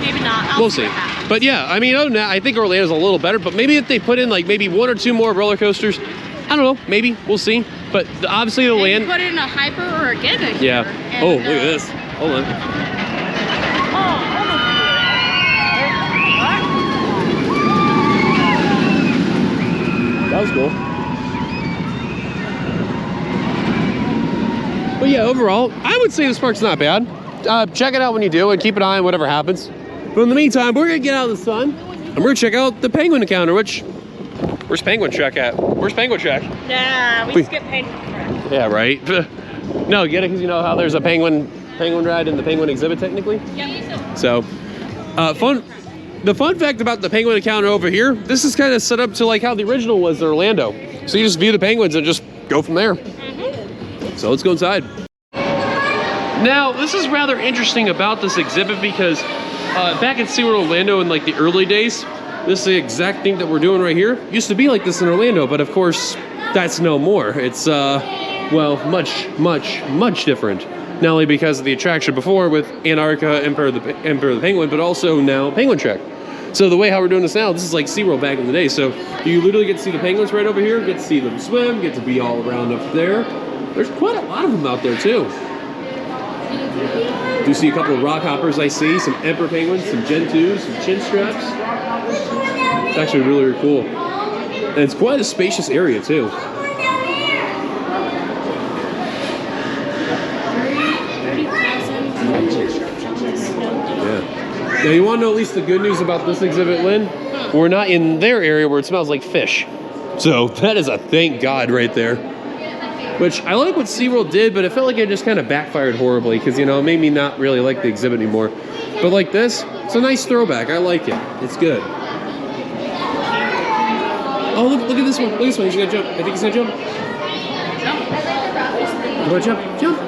Maybe not. We'll see. But yeah, I mean, other than that, I think Orlando's a little better, but maybe if they put in like maybe 1 or 2 more roller coasters, I don't know, maybe, we'll see. But obviously the land. Put in a hyper or a giga here. Yeah. And, oh, look at this. Hold on. That was cool. But yeah, overall, I would say this park's not bad. Check it out when you do and keep an eye on whatever happens. But in the meantime, we're gonna get out of the sun and we're gonna check out the penguin encounter, where's Penguin Check at? Where's Penguin Check? Nah, we skipped Penguin Check. Yeah, right. No, get it? Because you know how there's a penguin ride in the penguin exhibit technically? Yep. So, the fun fact about the penguin encounter over here, this is kind of set up to like how the original was in Orlando. So you just view the penguins and just go from there. So let's go inside. Now, this is rather interesting about this exhibit because back at SeaWorld Orlando in like the early days, this is the exact thing that we're doing right here. Used to be like this in Orlando, but of course, that's no more. It's, well, much, much, much different. Not only because of the attraction before with Antarctica, Emperor of the Penguin, but also now Penguin Trek. So the way how we're doing this now, this is like SeaWorld back in the day. So you literally get to see the penguins right over here, get to see them swim, get to be all around up there. There's quite a lot of them out there too. Do see a couple of rock hoppers I see, some emperor penguins, some Gen 2s, some chin straps. It's actually really, really cool. And it's quite a spacious area too. Yeah. Now you want to know at least the good news about this exhibit, Lynn? We're not in their area where it smells like fish. So that is a thank God right there. Which I like what SeaWorld did, but it felt like it just kind of backfired horribly because, you know, it made me not really like the exhibit anymore. But like this, it's a nice throwback. I like it. It's good. Oh, look at this one. Look at this one. He's going to jump. I think he's going to jump. You want to jump? Jump.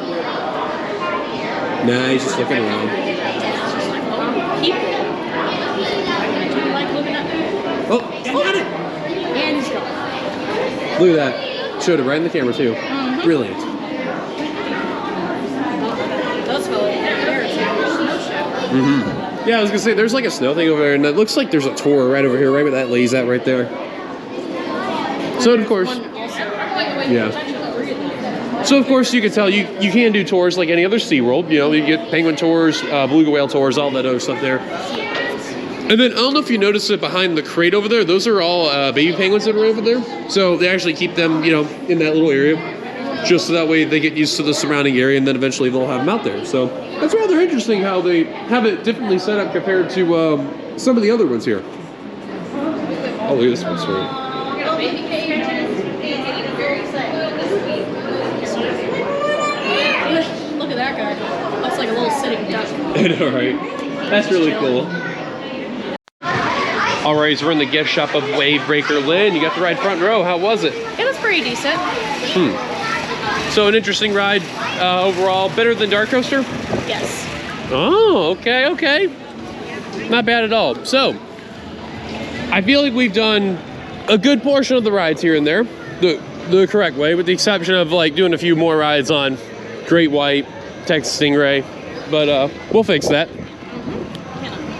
Nah, he's just looking around. Oh, got it. And he's gone. Look at that. Showed it right in the camera too. Brilliant. Those fellows there is a snow show. Yeah, I was gonna say there's like a snow thing over there, and it looks like there's a tour right over here, right where that lady's at right there. So of course, yeah. So of course you can tell you can do tours like any other SeaWorld. You know, you get penguin tours, beluga whale tours, all that other stuff there. And then I don't know if you noticed it behind the crate over there. Those are all baby penguins that are over there. So they actually keep them, you know, in that little area, just so that way they get used to the surrounding area, and then eventually they'll have them out there. So that's rather interesting how they have it differently set up compared to some of the other ones here. Oh, look at this one, sweet. Look at that guy. Looks like a little sitting duck. I know, right? That's really cool. All right, so we're in the gift shop of Wavebreaker. Lynn, you got the ride front row. How was it? It was pretty decent. So an interesting ride overall. Better than Dark Coaster? Yes. Oh, okay. Not bad at all. So, I feel like we've done a good portion of the rides here and there, the correct way, with the exception of like doing a few more rides on Great White, Texas Stingray, but we'll fix that.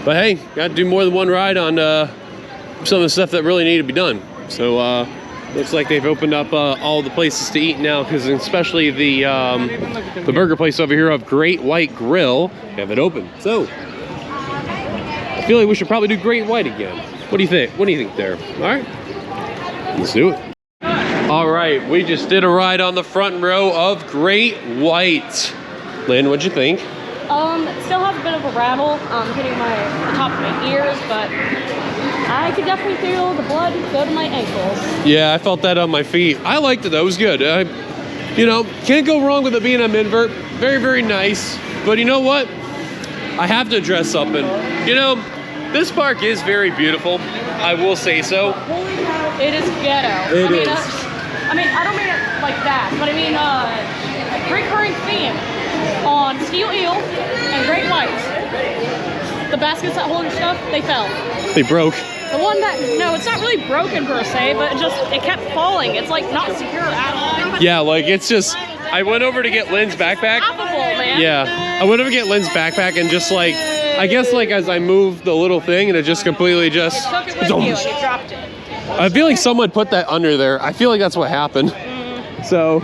But hey, got to do more than one ride on some of the stuff that really need to be done. So looks like they've opened up all the places to eat now, because especially the burger place over here of Great White Grill have it open. So I feel like we should probably do Great White again. What do you think? What do you think there? All right. Let's do it. All right, we just did a ride on the front row of Great White. Lynn, what'd you think? Still has a bit of a rattle hitting the top of my ears, but I could definitely feel the blood go to my ankles. Yeah, I felt that on my feet. I liked it though, it was good. You know, can't go wrong with it being a invert. Very, very nice. But you know what? I have to address something. You know, this park is very beautiful. I will say so. It is ghetto. It is. I mean, I don't mean it like that, but I mean, recurring theme on steel eel and great whites. The baskets that hold your stuff, they fell. They broke. The one that, no, it's not really broken per se, but it kept falling. It's like not secure at all. Yeah, like it's just, I went over to get Lynn's backpack. Laughable, man. Yeah, I went over to get Lynn's backpack and just like, I guess like as I moved the little thing and it just completely just. It took it with you and you dropped it. I feel like someone put that under there. I feel like that's what happened. So,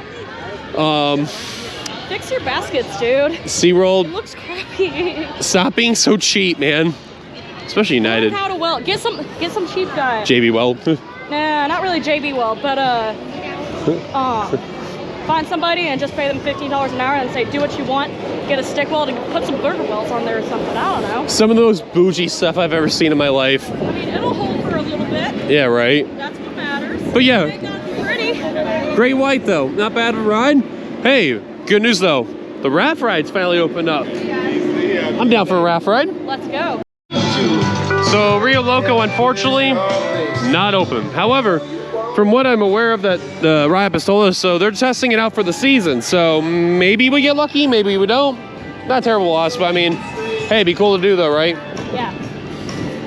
fix your baskets, dude. SeaWorld. It looks crappy. Stop being so cheap, man. Especially United. Learn how to weld. Get some cheap guy. JB Weld. Nah, not really JB Weld, but find somebody and just pay them $15 an hour and say, do what you want. Get a stick weld and put some burger welds on there or something. I don't know. Some of the most bougie stuff I've ever seen in my life. I mean, it'll hold for a little bit. Yeah, right. That's what matters. But yeah. It got pretty. Great White though, not bad of a ride. Hey, good news though. The raft ride's finally opened up. I'm down for a raft ride. Let's go. So Rio Loco, unfortunately, not open. However, from what I'm aware of, that the Riot has told us, so they're testing it out for the season. So maybe we get lucky, maybe we don't. Not a terrible loss, but I mean, hey, it'd be cool to do though, right? Yeah.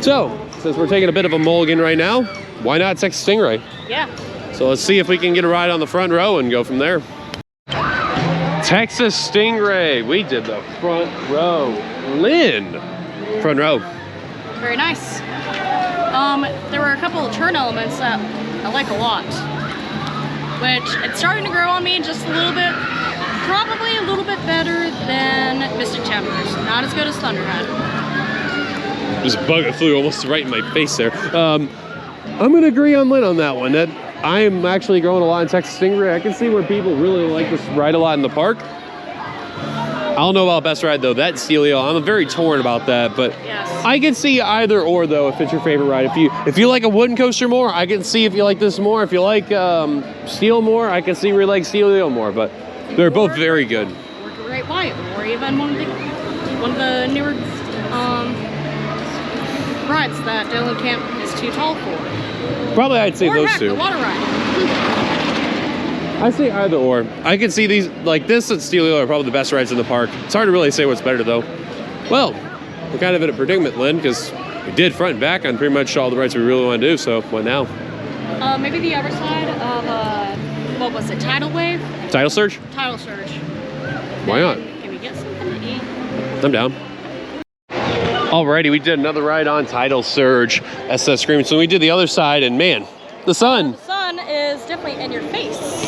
So, since we're taking a bit of a mulligan right now, why not Texas Stingray? Yeah. So let's see if we can get a ride on the front row and go from there. Texas Stingray, we did the front row. Lynn, front row. Very nice. There were a couple of turn elements that I like a lot, which it's starting to grow on me just a little bit. Probably a little bit better than Mystic Timbers. Not as good as Thunderhead. There's a bug that flew almost right in my face there. I'm gonna agree on Lynn on that one. That I am actually growing a lot in Texas Stingray. I can see where people really like this ride a lot in the park. I don't know about best ride though. That steel eel, I'm very torn about that, but yes. I can see either or though if it's your favorite ride. If you like a wooden coaster more, I can see if you like this more. If you like steel more, I can see where you like steel eel more. But they're both very good. Or Great White, or even one of the newer rides that Dylan Camp is too tall for. Probably I'd say or those heck, two. The water ride. I say either or. I can see these, like this and steel eel are probably the best rides in the park. It's hard to really say what's better though. Well, we're kind of in a predicament, Lynn, because we did front and back on pretty much all the rides we really want to do, so what now? Maybe the other side of, what was it, Tidal Wave? Tidal Surge? Tidal Surge. Why not? Can we get something to eat? I'm down. Alrighty, we did another ride on Tidal Surge. SS Scream. So we did the other side, and man, the sun. The sun is definitely in your face.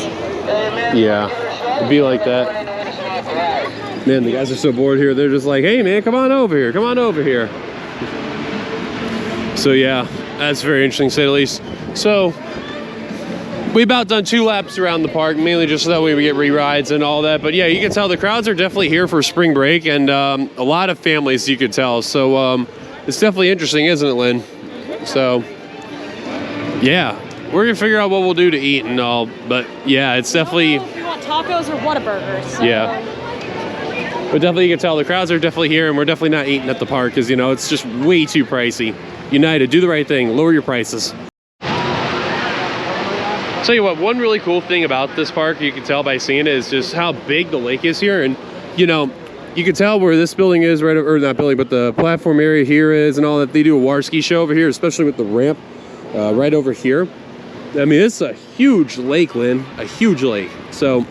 Yeah, it'd be like that. Man, the guys are so bored here. They're just like, hey man, come on over here. Come on over here. So yeah, that's very interesting to say the least. So we about done 2 laps around the park, mainly just so that way we get re-rides and all that. But yeah, you can tell the crowds are definitely here for spring break, and a lot of families, you could tell. So it's definitely interesting, isn't it, Lynn? So yeah, we're gonna figure out what we'll do to eat and all. But yeah, it's definitely. I don't know if you want tacos or Whataburgers. So. Yeah. But definitely you can tell the crowds are definitely here, and we're definitely not eating at the park because, you know, it's just way too pricey. United, do the right thing, lower your prices. Tell you what, one really cool thing about this park, you can tell by seeing it, is just how big the lake is here. And, you know, you can tell where this building is, right over, or not building, but the platform area here is and all that. They do a water ski show over here, especially with the ramp right over here. I mean, it's a huge lake, Lynn, a huge lake. So,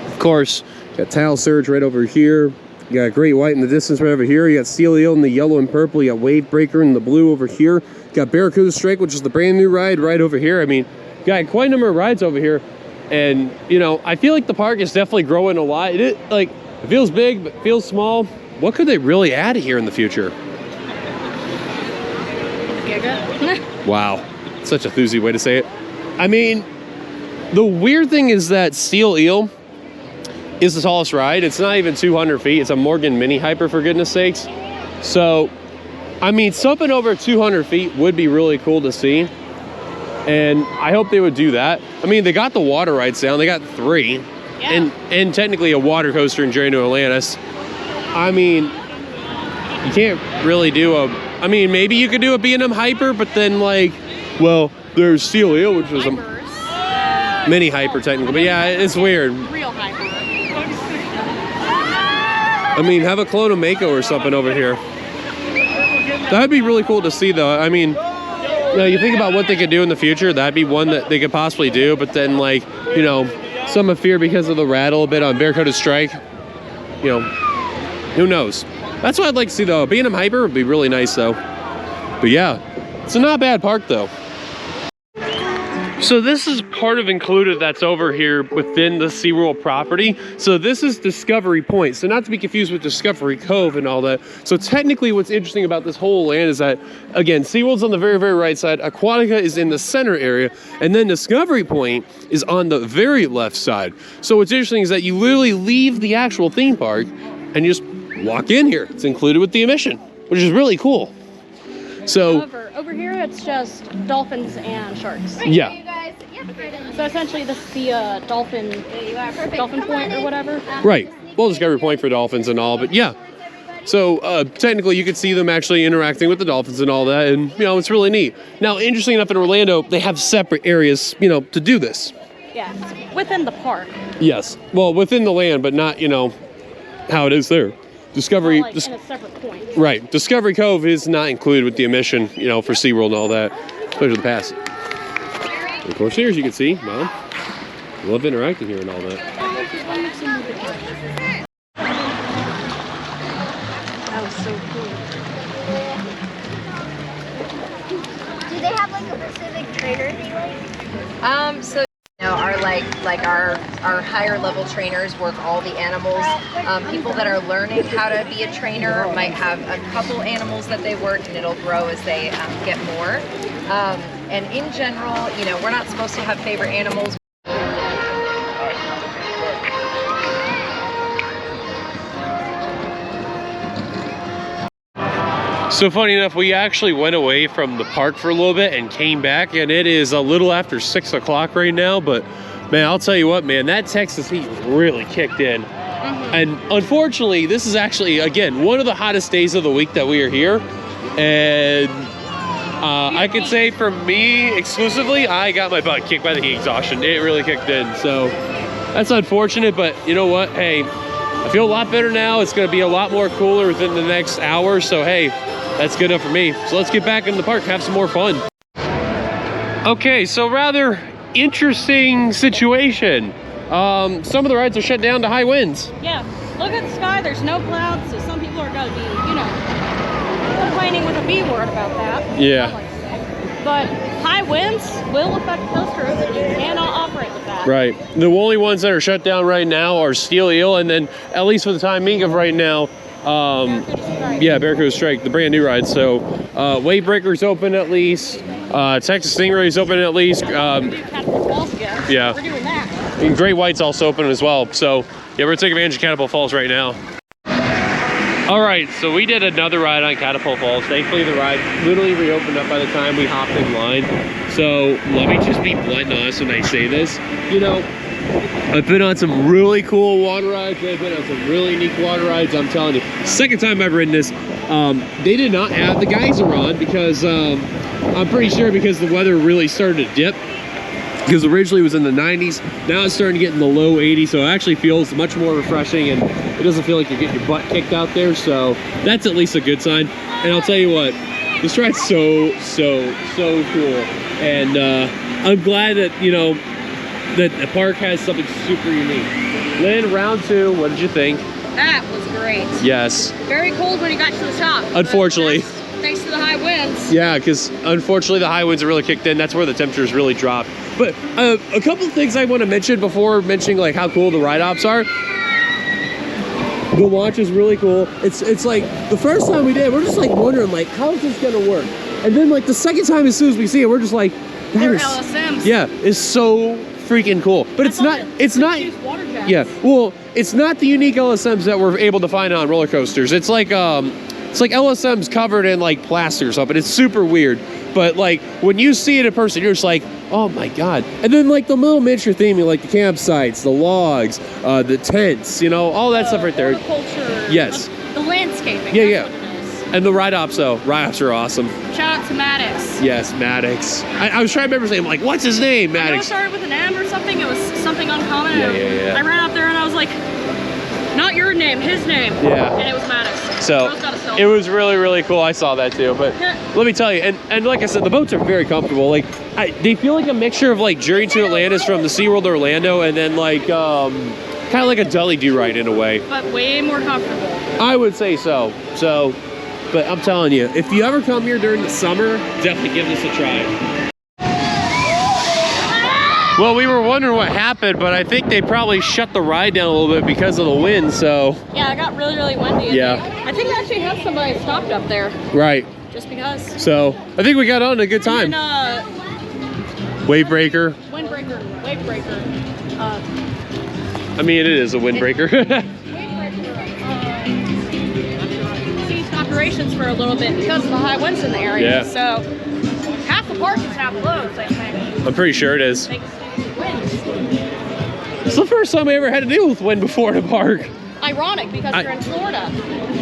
of course, got Tidal Surge right over here. You got Great White in the distance right over here. You got Steel Eel in the yellow and purple. You got Wave Breaker in the blue over here. You got Barracuda Strike, which is the brand new ride right over here. I mean, you got quite a number of rides over here. And, you know, I feel like the park is definitely growing a lot. It feels big, but feels small. What could they really add here in the future? Giga. Wow. Such a thuzy way to say it. I mean, the weird thing is that Steel Eel is the tallest ride. It's not even 200 feet. It's a Morgan mini hyper, for goodness sakes. So, I mean, something over 200 feet would be really cool to see. And I hope they would do that. I mean, they got the water rides down. They got 3. Yeah. And technically a water coaster in Journey to Atlantis. I mean, you can't really do a... I mean, maybe you could do a B&M hyper, but then, like, well, there's Steel Eel, which is a mini hyper technically. But yeah, it's weird. Real hyper. I mean, have a clone of Mako or something over here. That'd be really cool to see, though. I mean, you know, you think about what they could do in the future, that'd be one that they could possibly do, but then, like, you know, some of fear because of the rattle a bit on Barracuda Strike, you know, who knows? That's what I'd like to see, though. B&M Hyper would be really nice, though. But yeah, it's a not bad park, though. So this is part of included that's over here within the SeaWorld property. So this is Discovery Point. So not to be confused with Discovery Cove and all that. So technically what's interesting about this whole land is that, again, SeaWorld's on the very, very right side. Aquatica is in the center area. And then Discovery Point is on the very left side. So what's interesting is that you literally leave the actual theme park and you just walk in here. It's included with the admission, which is really cool. So over here it's just dolphins and sharks. Yeah. So essentially this is the dolphin point or whatever. Right. Well, Discovery Point for dolphins and all, but yeah. So technically you could see them actually interacting with the dolphins and all that, and you know, it's really neat. Now, interesting enough, in Orlando, they have separate areas, you know, to do this. Yeah, within the park. Yes. Well, within the land, but not, you know, how it is there. Discovery, like in a separate point. Right. Discovery Cove is not included with the admission, you know, for SeaWorld and all that, especially the pass. And of course, here, as you can see, Mom, love interacting here and all that. That was so cool. Do they have like a Pacific trainer they like? So you know, our higher level trainers work all the animals. People that are learning how to be a trainer might have a couple animals that they work, and it'll grow as they get more. And in general, you know, we're not supposed to have favorite animals. So funny enough, we actually went away from the park for a little bit and came back, and it is a little after 6 o'clock right now, but man, I'll tell you what, man, that Texas heat really kicked in. And unfortunately, this is actually, again, one of the hottest days of the week that we are here. And I could say for me exclusively, I got my butt kicked by the heat exhaustion. It really kicked in. So that's unfortunate, but you know what? Hey, I feel a lot better now. It's going to be a lot more cooler within the next hour. So hey, that's good enough for me. So let's get back in the park, have some more fun. Okay, so rather interesting situation. Some of the rides are shut down to high winds. Yeah, look at the sky. There's no clouds, so some people are going to be, you know, complaining with a B word about that. Yeah. Like to say. But high winds will affect coasters, and you cannot operate with that. Right. The only ones that are shut down right now are Steel Eel, and then at least for the time being of right now, Barracuda Strike, the brand new ride. So Wave Breaker's open at least. Texas Stingray's open at least. Yeah. We're doing that. And Great White's also open as well. So yeah, we're taking advantage of Catapult Falls right now. All right, so we did another ride on Catapult Falls. Thankfully, the ride literally reopened up by the time we hopped in line. So let me just be blunt and honest when I say this. You know, I've been on some really cool water rides. I've been on some really neat water rides. I'm telling you, second time I've ridden this. They did not have the geyser on because I'm pretty sure because the weather really started to dip. Because originally it was in the 90s, now it's starting to get in the low 80s, so it actually feels much more refreshing, and it doesn't feel like you're getting your butt kicked out there, so that's at least a good sign. And I'll tell you what, this ride's so cool, and I'm glad that, you know, that the park has something super unique. Lynn, round 2, what did you think? That was great. Yes. Very cold when you got to the top. Unfortunately. Thanks to the high winds. Yeah, because unfortunately the high winds are really kicked in. That's where the temperatures really dropped. But a couple of things I want to mention before mentioning like how cool the ride ops are. The launch is really cool. It's like the first time we did, we're just like wondering like how is this gonna work? And then like the second time, as soon as we see it, we're just like, They're LSMs. Yeah, is so freaking cool. But it's not Water jets. yeah, well, it's not the unique LSMs that we're able to find on roller coasters. It's like LSMs covered in like plastic or something. It's super weird. But like when you see it in person, you're just like, oh my god. And then like the little miniature theming, like the campsites, the logs, the tents, you know, all that stuff right there. Culture. Yes. The landscaping. Yeah, that's what it is. And the ride ops though. Ride ops are awesome. Shout out to Maddox. Yes, Maddox. I was trying to remember his name. Like, what's his name? I know it Maddox. started with an M or something. It was something uncommon. Yeah. I ran up there and I was like, not your name, his name. Yeah. And it was Maddox. So it was really, really cool. I saw that too. But let me tell you, and like I said, the boats are very comfortable. Like they feel like a mixture of like Journey to Atlantis from the SeaWorld Orlando, and then like kind of like a Dully Do Right in a way. But way more comfortable. I would say so. But I'm telling you, if you ever come here during the summer, definitely give this a try. Well, we were wondering what happened, but I think they probably shut the ride down a little bit because of the wind, so. Yeah, it got really, really windy. Yeah. I think they actually had somebody stopped up there. Right. Just because. So, I think we got on a good time. And, Wave breaker. Wave breaker. I mean, it is a windbreaker. Ceased operations for a little bit because of the high winds in the area. Yeah. So, half the park is now closed, I think. I'm pretty sure it is. Thanks to winds. It's the first time I ever had to deal with wind before in a park. Ironic because you're in Florida.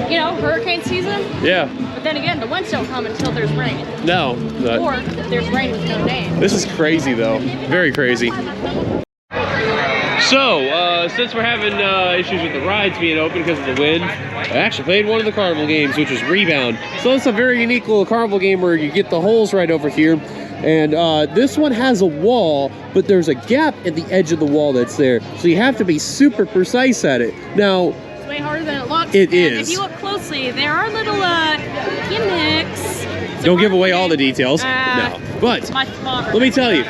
You know, hurricane season. Yeah. But then again, the winds don't come until there's rain. No. Or there's rain with no name. This is crazy though. Very crazy. So, since we're having issues with the rides being open because of the wind, I actually played one of the carnival games, which was Rebound. So it's a very unique little carnival game where you get the holes right over here. And this one has a wall, but there's a gap at the edge of the wall that's there. So you have to be super precise at it. Now, it's way harder than it looks. It is. If you look closely, there are little gimmicks. Don't give away all the details. No. But let me tell you,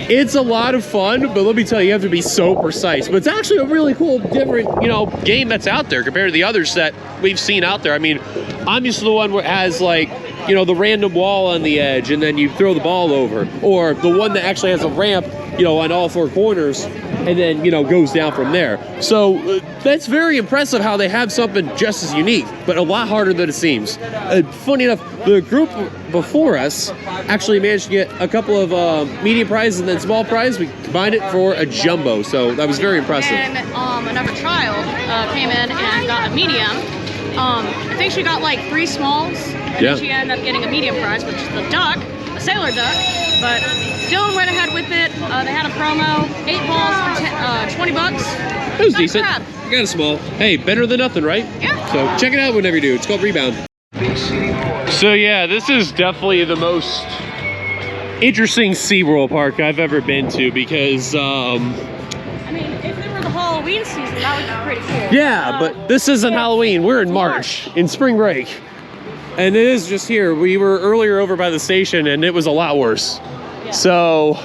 it's a lot of fun, but let me tell you, you have to be so precise. But it's actually a really cool, different, you know, game that's out there compared to the others that we've seen out there. I mean, I'm used to the one where it has like, you know, the random wall on the edge and then you throw the ball over, or the one that actually has a ramp, you know, on all four corners and then, you know, goes down from there. So that's very impressive how they have something just as unique, but a lot harder than it seems. Funny enough, the group before us actually managed to get a couple of medium prizes and then small prize. We combined it for a jumbo, so that was very impressive. And another child came in and got a medium. I think she got like 3 smalls, and then she ended up getting a medium prize, which is the duck, a sailor duck. But Dylan went ahead with it. They had a promo, 8 balls for 20 bucks. It was decent. You got a small. Hey, better than nothing, right? Yeah. So check it out whenever you do. It's called Rebound. So yeah, this is definitely the most interesting SeaWorld park I've ever been to because I mean, if it were the Halloween season, that would be pretty cool. yeah, but this isn't Halloween. We're in March, in spring break. And it is just here. We were earlier over by the station and it was a lot worse. Yeah. So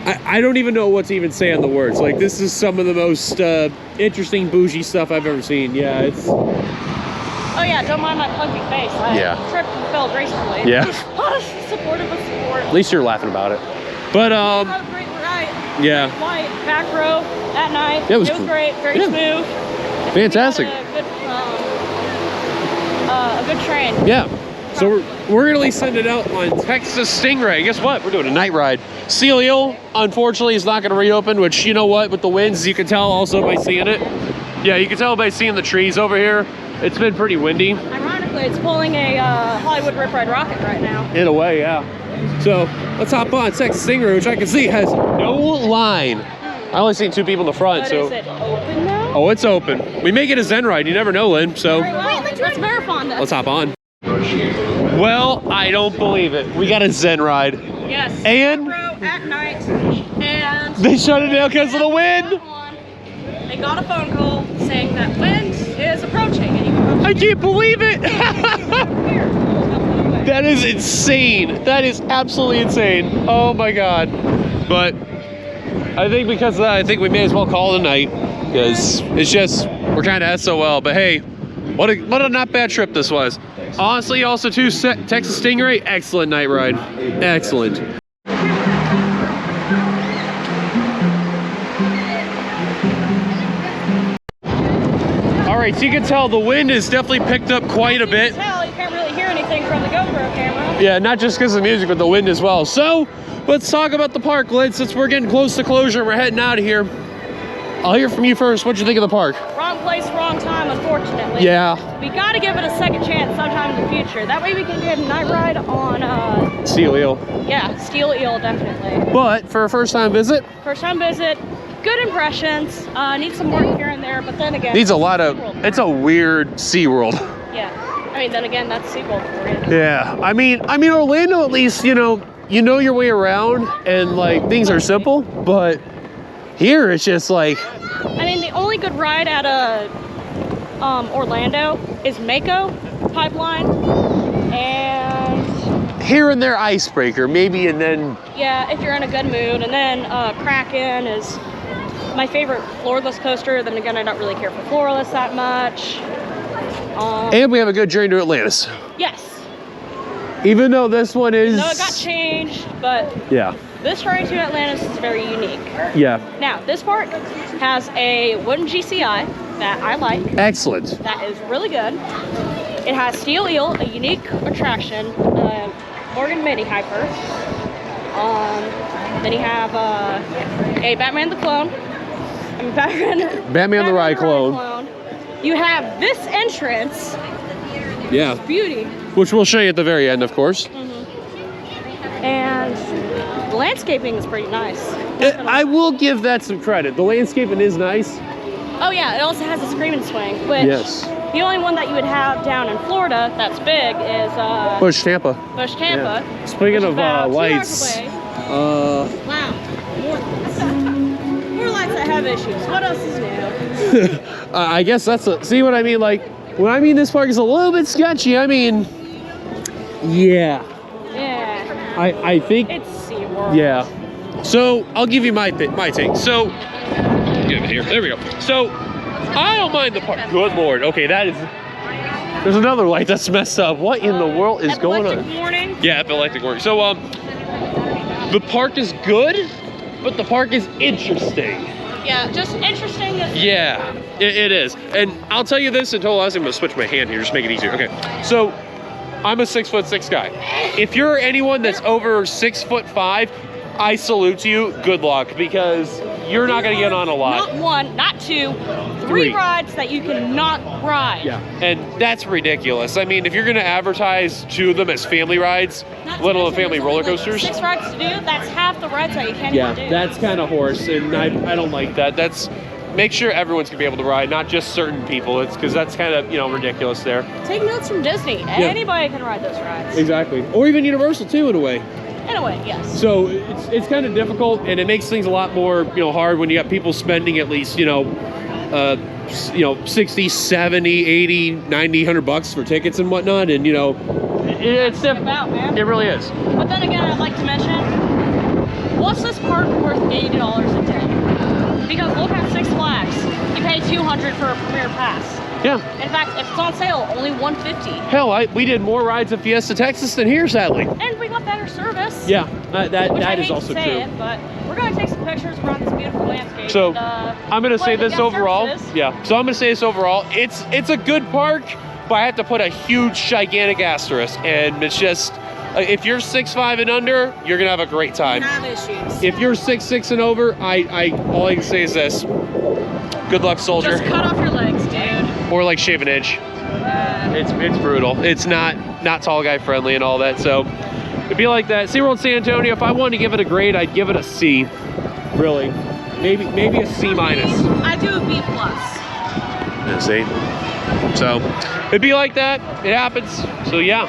I don't even know what to even say on the words. Like, this is some of the most interesting bougie stuff I've ever seen. Yeah, it's... Oh yeah, don't mind my fuzzy face. I tripped and fell gracefully. Yeah. Supportive of sport. At least you're laughing about it. But Have a great ride. yeah. White back row at night. It was great, very smooth. Fantastic. A good train. Yeah. So we're gonna be sending out on Texas Stingray. Guess what? We're doing a night ride. Seal Eel, unfortunately, is not gonna reopen, which, you know what, with the winds, you can tell also by seeing it. Yeah, you can tell by seeing the trees over here. It's been pretty windy. Ironically, it's pulling a Hollywood Rip Ride rocket right now. In a way, yeah. So let's hop on Texas Stingray, which I can see has no line. I only seen 2 people in the front. But so is it open now? Oh, it's open. We may get a Zen ride. You never know, Lynn. So Let's marathon this. let's hop on. Well, I don't believe it. We got a Zen ride. Yes. And back row at night. And they shut it down because of the wind. They got a phone call saying that wind is approaching. And I can't believe it. That is insane. That is absolutely insane. Oh my God. But I think because of that, I think we may as well call it a night because it's just, we're kind of SOL. But hey, what a not bad trip this was. Honestly, also too, Texas Stingray, excellent night ride. Excellent. right, so you can tell the wind has definitely picked up quite a bit. You can't really hear anything from the GoPro camera. Yeah, not just because of the music, but the wind as well. So let's talk about the park, Lynn, since we're getting close to closure and we're heading out of here. I'll hear from you first. What'd you think of the park? Wrong place, wrong time, unfortunately. Yeah. We got to give it a second chance sometime in the future. That way we can get a night ride on, Steel Eel. yeah, Steel Eel, definitely. But for a first-time visit, First time visit, good impressions. Need some work here and there, but then again, needs a lot of, SeaWorld. it's a weird SeaWorld. Yeah. I mean, then again, that's SeaWorld for you. Yeah, I mean Orlando, at least, you know your way around and like things are simple, but here it's just like, I mean, the only good ride at Orlando is Mako Pipeline, and here and there icebreaker, maybe, and then, yeah, if you're in a good mood. And then Kraken is my favorite floorless coaster. Then again, I don't really care for floorless that much. and we have a good journey to Atlantis. Yes. Even though this one is, No, it got changed, but yeah, this journey to Atlantis is very unique. yeah, Now, this park has a wooden GCI that I like. excellent. That is really good. It has Steel Eel, a unique attraction, Morgan Mini Hyper. Then you have a Batman the Clone. I mean, Batman the Ride Clone. You have this entrance, Yeah, beauty, which we'll show you at the very end, of course. and the landscaping is pretty nice. I will give that some credit. The landscaping is nice. Oh yeah, it also has a screaming swing, which Yes. the only one that you would have down in Florida that's big is Bush Tampa. Bush Tampa. Yeah. Speaking which is of about 2 hours lights, away. Wow, more lights. More lights that have issues. What else is new? I guess that's see what I mean? Like, when I mean this park is a little bit sketcy, I mean, yeah. Yeah, I think, it's SeaWorld. yeah. So, I'll give you my take. So, get it here. There we go. So, I don't mind the park. Good Lord. Okay, that is, there's another light that's messed up. What in the world is going on? Epileptic warning. Yeah, epileptic warning. So, the park is good, but the park is interesting. Yeah, just interesting. Yeah, it is. And I'll tell you this in total honesty, I'm gonna switch my hand here, just make it easier. Okay, so I'm a 6'6" guy. If you're anyone that's over 6'5", I salute you, good luck, because you're not gonna get on a lot. Not one, not two, Three. three rides that you cannot ride. Yeah, and that's ridiculous. I mean, if you're gonna advertise two of them as family rides, Not to let alone mention family there's only, roller like, coasters. 6 rides to do, that's half the rides that you can't Yeah, even do. that's kind of horse, and I don't like that. That's, make sure everyone's gonna be able to ride, not just certain people. It's because that's kind of, ridiculous there. Take notes from Disney. Anybody can ride those rides. Exactly, or even Universal too, in a way. In a way, yes. So it's kind of difficult, and it makes things a lot more hard when you got people spending at least 60, 70, 80, 90, $100 for tickets and whatnot, and it's About, man. it really is. But then again, I'd like to mention, what's this park worth $80 a day? Because look at Six Flags. You pay $200 for a premier pass. Yeah. In fact, if it's on sale, only $150. Hell, we did more rides at Fiesta Texas than here, sadly. And we got better service. Yeah, Which that I is hate also to say true. It, but we're going to take some pictures around this beautiful landscape. So, and, I'm gonna say play the this guest overall. services. Yeah. So I'm gonna say this overall. It's a good park, but I have to put a huge, gigantic asterisk, and it's just, if you're 6'5" and under, you're gonna have a great time. Have issues. If you're 6'6" and over, all I can say is this: good luck, soldier. Just cut off your legs, dude. Or like shave an inch. It's brutal. It's not tall guy friendly and all that. So it'd be like that. SeaWorld San Antonio. If I wanted to give it a grade, I'd give it a C. Really, maybe a C minus. I do a B+. See. So it'd be like that. It happens. So yeah.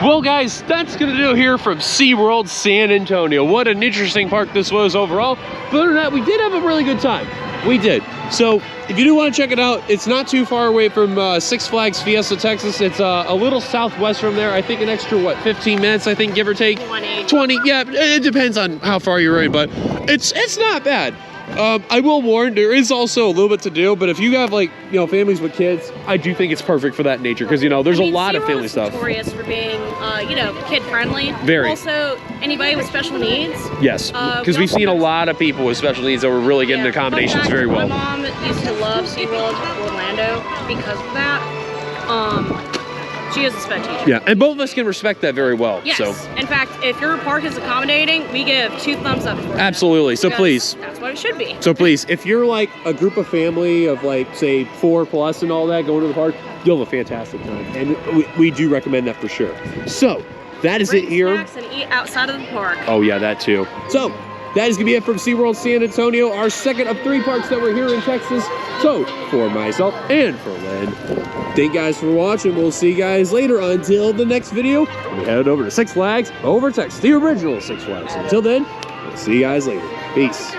Well, guys, that's gonna do it here from SeaWorld San Antonio. What an interesting park this was overall. But other than that, we did have a really good time. We did. So if you do want to check it out, it's not too far away from Six Flags Fiesta Texas. It's a little southwest from there. I think an extra 15 minutes, I think, give or take. 20. Yeah, it depends on how far you're in, but it's not bad. I will warn, there is also a little bit to do, but if you have like, you know, families with kids, I do think it's perfect for that nature because, you know, there's a lot of family stuff. Notorious for being, you know, kid friendly. Very. Also, anybody with special needs. Yes, because we've seen a lot of people with special needs that were really getting the accommodations very well. My mom used to love SeaWorld Orlando because of that. She is a sped teacher. Yeah, and both of us can respect that very well. Yes. So. In fact, if your park is accommodating, we give 2 thumbs up for it. Absolutely. So please. That's what it should be. So please, if you're like a group of family of like, say, 4+ and all that going to the park, you'll have a fantastic time. And we do recommend that for sure. So that is Bring it here. snacks and eat outside of the park. Oh yeah, that too. So that is going to be it from SeaWorld San Antonio, our second of 3 parks that we're here in Texas. So for myself and for Len, thank you guys for watching. We'll see you guys later until the next video. We head over to Six Flags over Texas, the original Six Flags. Until then, we'll see you guys later. Peace.